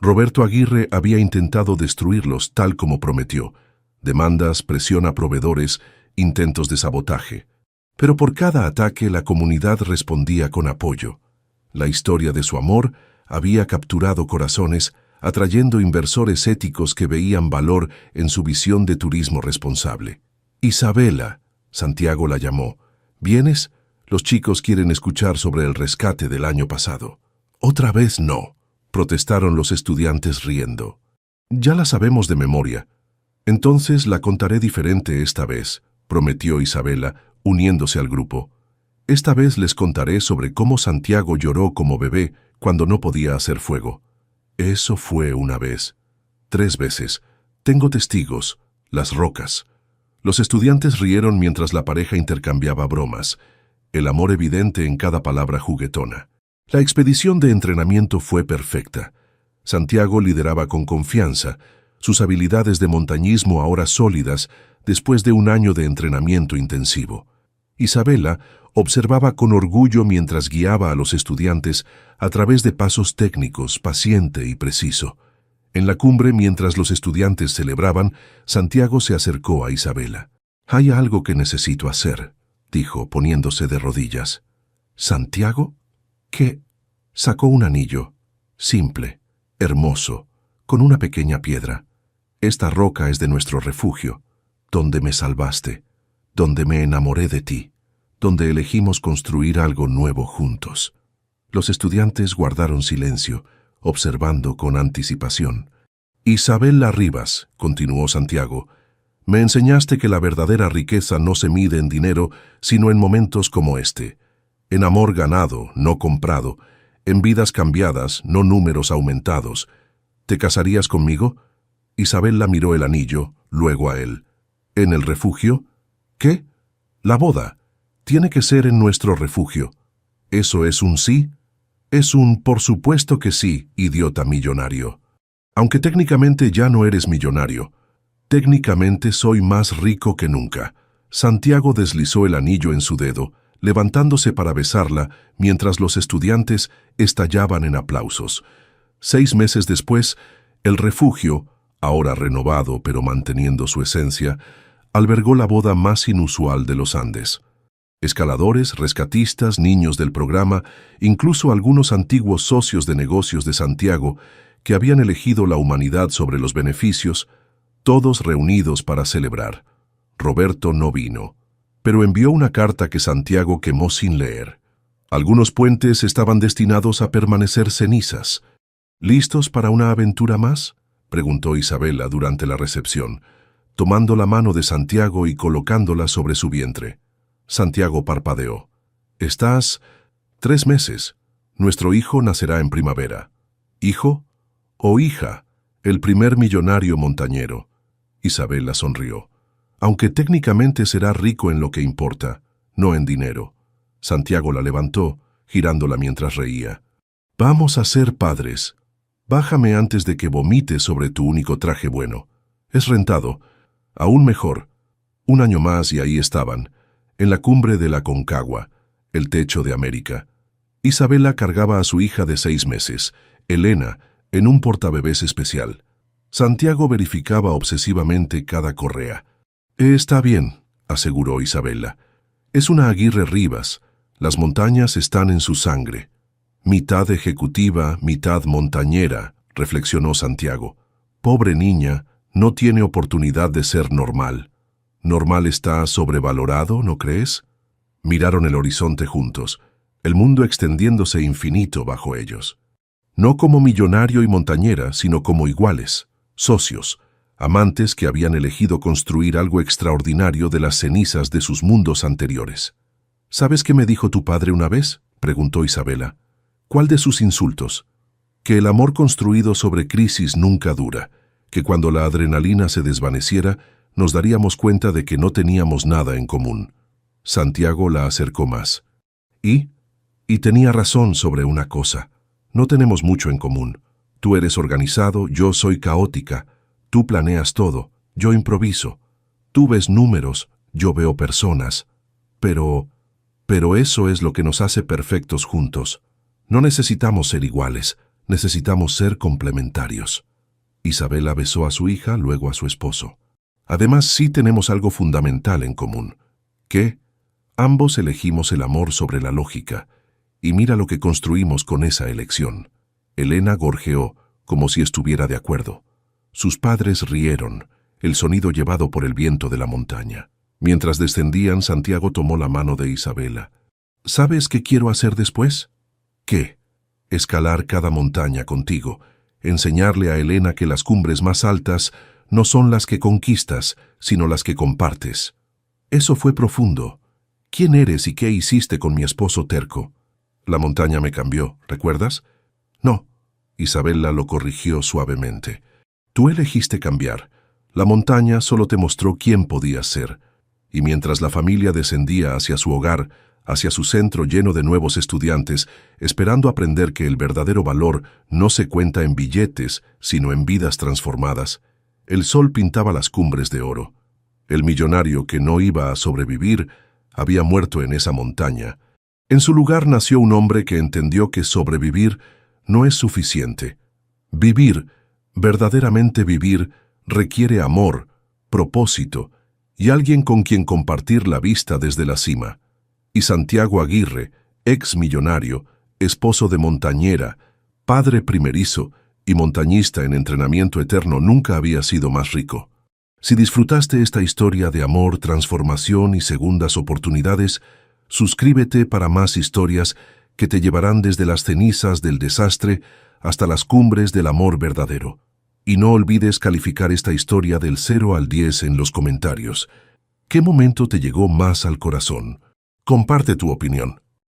Roberto Aguirre había intentado destruirlos tal como prometió. Demandas, presión a proveedores, intentos de sabotaje. Pero por cada ataque la comunidad respondía con apoyo. La historia de su amor había capturado corazones, atrayendo inversores éticos que veían valor en su visión de turismo responsable. «Isabela», Santiago la llamó. «¿Vienes? Los chicos quieren escuchar sobre el rescate del año pasado». «Otra vez no», protestaron los estudiantes riendo. «Ya la sabemos de memoria». «Entonces la contaré diferente esta vez», prometió Isabela, uniéndose al grupo. «Esta vez les contaré sobre cómo Santiago lloró como bebé cuando no podía hacer fuego». «Eso fue una vez. 3 veces. Tengo testigos, las rocas». Los estudiantes rieron mientras la pareja intercambiaba bromas, el amor evidente en cada palabra juguetona. La expedición de entrenamiento fue perfecta. Santiago lideraba con confianza, sus habilidades de montañismo ahora sólidas después de un año de entrenamiento intensivo. Isabela observaba con orgullo mientras guiaba a los estudiantes a través de pasos técnicos, paciente y preciso. En la cumbre, mientras los estudiantes celebraban, Santiago se acercó a Isabela. «Hay algo que necesito hacer», dijo, poniéndose de rodillas. «¿Santiago? ¿Qué?» Sacó un anillo, simple, hermoso, con una pequeña piedra. «Esta roca es de nuestro refugio, donde me salvaste, donde me enamoré de ti, donde elegimos construir algo nuevo juntos». Los estudiantes guardaron silencio, observando con anticipación. «Isabela Rivas», continuó Santiago, «me enseñaste que la verdadera riqueza no se mide en dinero, sino en momentos como este, en amor ganado, no comprado, en vidas cambiadas, no números aumentados. ¿Te casarías conmigo?» Isabela miró el anillo, luego a él. «¿En el refugio?» «¿Qué?» «La boda. Tiene que ser en nuestro refugio». «¿Eso es un sí?» «Es un por supuesto que sí, idiota millonario. Aunque técnicamente ya no eres millonario. Técnicamente soy más rico que nunca». Santiago deslizó el anillo en su dedo, levantándose para besarla mientras los estudiantes estallaban en aplausos. 6 meses después, el refugio, ahora renovado pero manteniendo su esencia, albergó la boda más inusual de los Andes. Escaladores, rescatistas, niños del programa, incluso algunos antiguos socios de negocios de Santiago que habían elegido la humanidad sobre los beneficios, todos reunidos para celebrar. Roberto no vino, pero envió una carta que Santiago quemó sin leer. Algunos puentes estaban destinados a permanecer cenizas. ¿Listos para una aventura más?, preguntó Isabela durante la recepción, tomando la mano de Santiago y colocándola sobre su vientre. Santiago parpadeó. «Estás 3 meses. Nuestro hijo nacerá en primavera». «¿Hijo o hija?» «El primer millonario montañero». Isabela sonrió. «Aunque técnicamente será rico en lo que importa, no en dinero». Santiago la levantó, girándola mientras reía. «Vamos a ser padres. Bájame antes de que vomites sobre tu único traje bueno. Es rentado. Aún mejor». 1 año más y ahí estaban, en la cumbre de la Concagua, el techo de América. Isabela cargaba a su hija de 6 meses, Elena, en un portabebés especial. Santiago verificaba obsesivamente cada correa. «Está bien», aseguró Isabela. «Es una Aguirre Rivas. Las montañas están en su sangre». «Mitad ejecutiva, mitad montañera», reflexionó Santiago. «Pobre niña, no tiene oportunidad de ser normal». «Normal está sobrevalorado, ¿no crees?». Miraron el horizonte juntos, el mundo extendiéndose infinito bajo ellos. No como millonario y montañera, sino como iguales, socios, amantes que habían elegido construir algo extraordinario de las cenizas de sus mundos anteriores. «¿Sabes qué me dijo tu padre una vez?», preguntó Isabela. «¿Cuál de sus insultos?». «Que el amor construido sobre crisis nunca dura, que cuando la adrenalina se desvaneciera, nos daríamos cuenta de que no teníamos nada en común». Santiago la acercó más. Y tenía razón sobre una cosa. No tenemos mucho en común. Tú eres organizado, yo soy caótica. Tú planeas todo, yo improviso. Tú ves números, yo veo personas. Pero eso es lo que nos hace perfectos juntos. No necesitamos ser iguales, necesitamos ser complementarios. Isabela besó a su hija, luego a su esposo. Además, sí tenemos algo fundamental en común. ¿Qué? Ambos elegimos el amor sobre la lógica. Y mira lo que construimos con esa elección. Elena gorjeó, como si estuviera de acuerdo. Sus padres rieron, el sonido llevado por el viento de la montaña. Mientras descendían, Santiago tomó la mano de Isabela. ¿Sabes qué quiero hacer después? ¿Qué? Escalar cada montaña contigo, enseñarle a Elena que las cumbres más altas no son las que conquistas, sino las que compartes. Eso fue profundo. ¿Quién eres y qué hiciste con mi esposo terco? La montaña me cambió, ¿recuerdas? No. Isabela lo corrigió suavemente. Tú elegiste cambiar. La montaña solo te mostró quién podías ser. Y mientras la familia descendía hacia su hogar, hacia su centro lleno de nuevos estudiantes, esperando aprender que el verdadero valor no se cuenta en billetes, sino en vidas transformadas, el sol pintaba las cumbres de oro. El millonario que no iba a sobrevivir había muerto en esa montaña. En su lugar nació un hombre que entendió que sobrevivir no es suficiente. Vivir, verdaderamente vivir, requiere amor, propósito y alguien con quien compartir la vista desde la cima. Y Santiago Aguirre, ex millonario, esposo de montañera, padre primerizo y montañista en entrenamiento eterno, nunca había sido más rico. Si disfrutaste esta historia de amor, transformación y segundas oportunidades, suscríbete para más historias que te llevarán desde las cenizas del desastre hasta las cumbres del amor verdadero. Y no olvides calificar esta historia del 0 al 10 en los comentarios. ¿Qué momento te llegó más al corazón? Comparte tu opinión.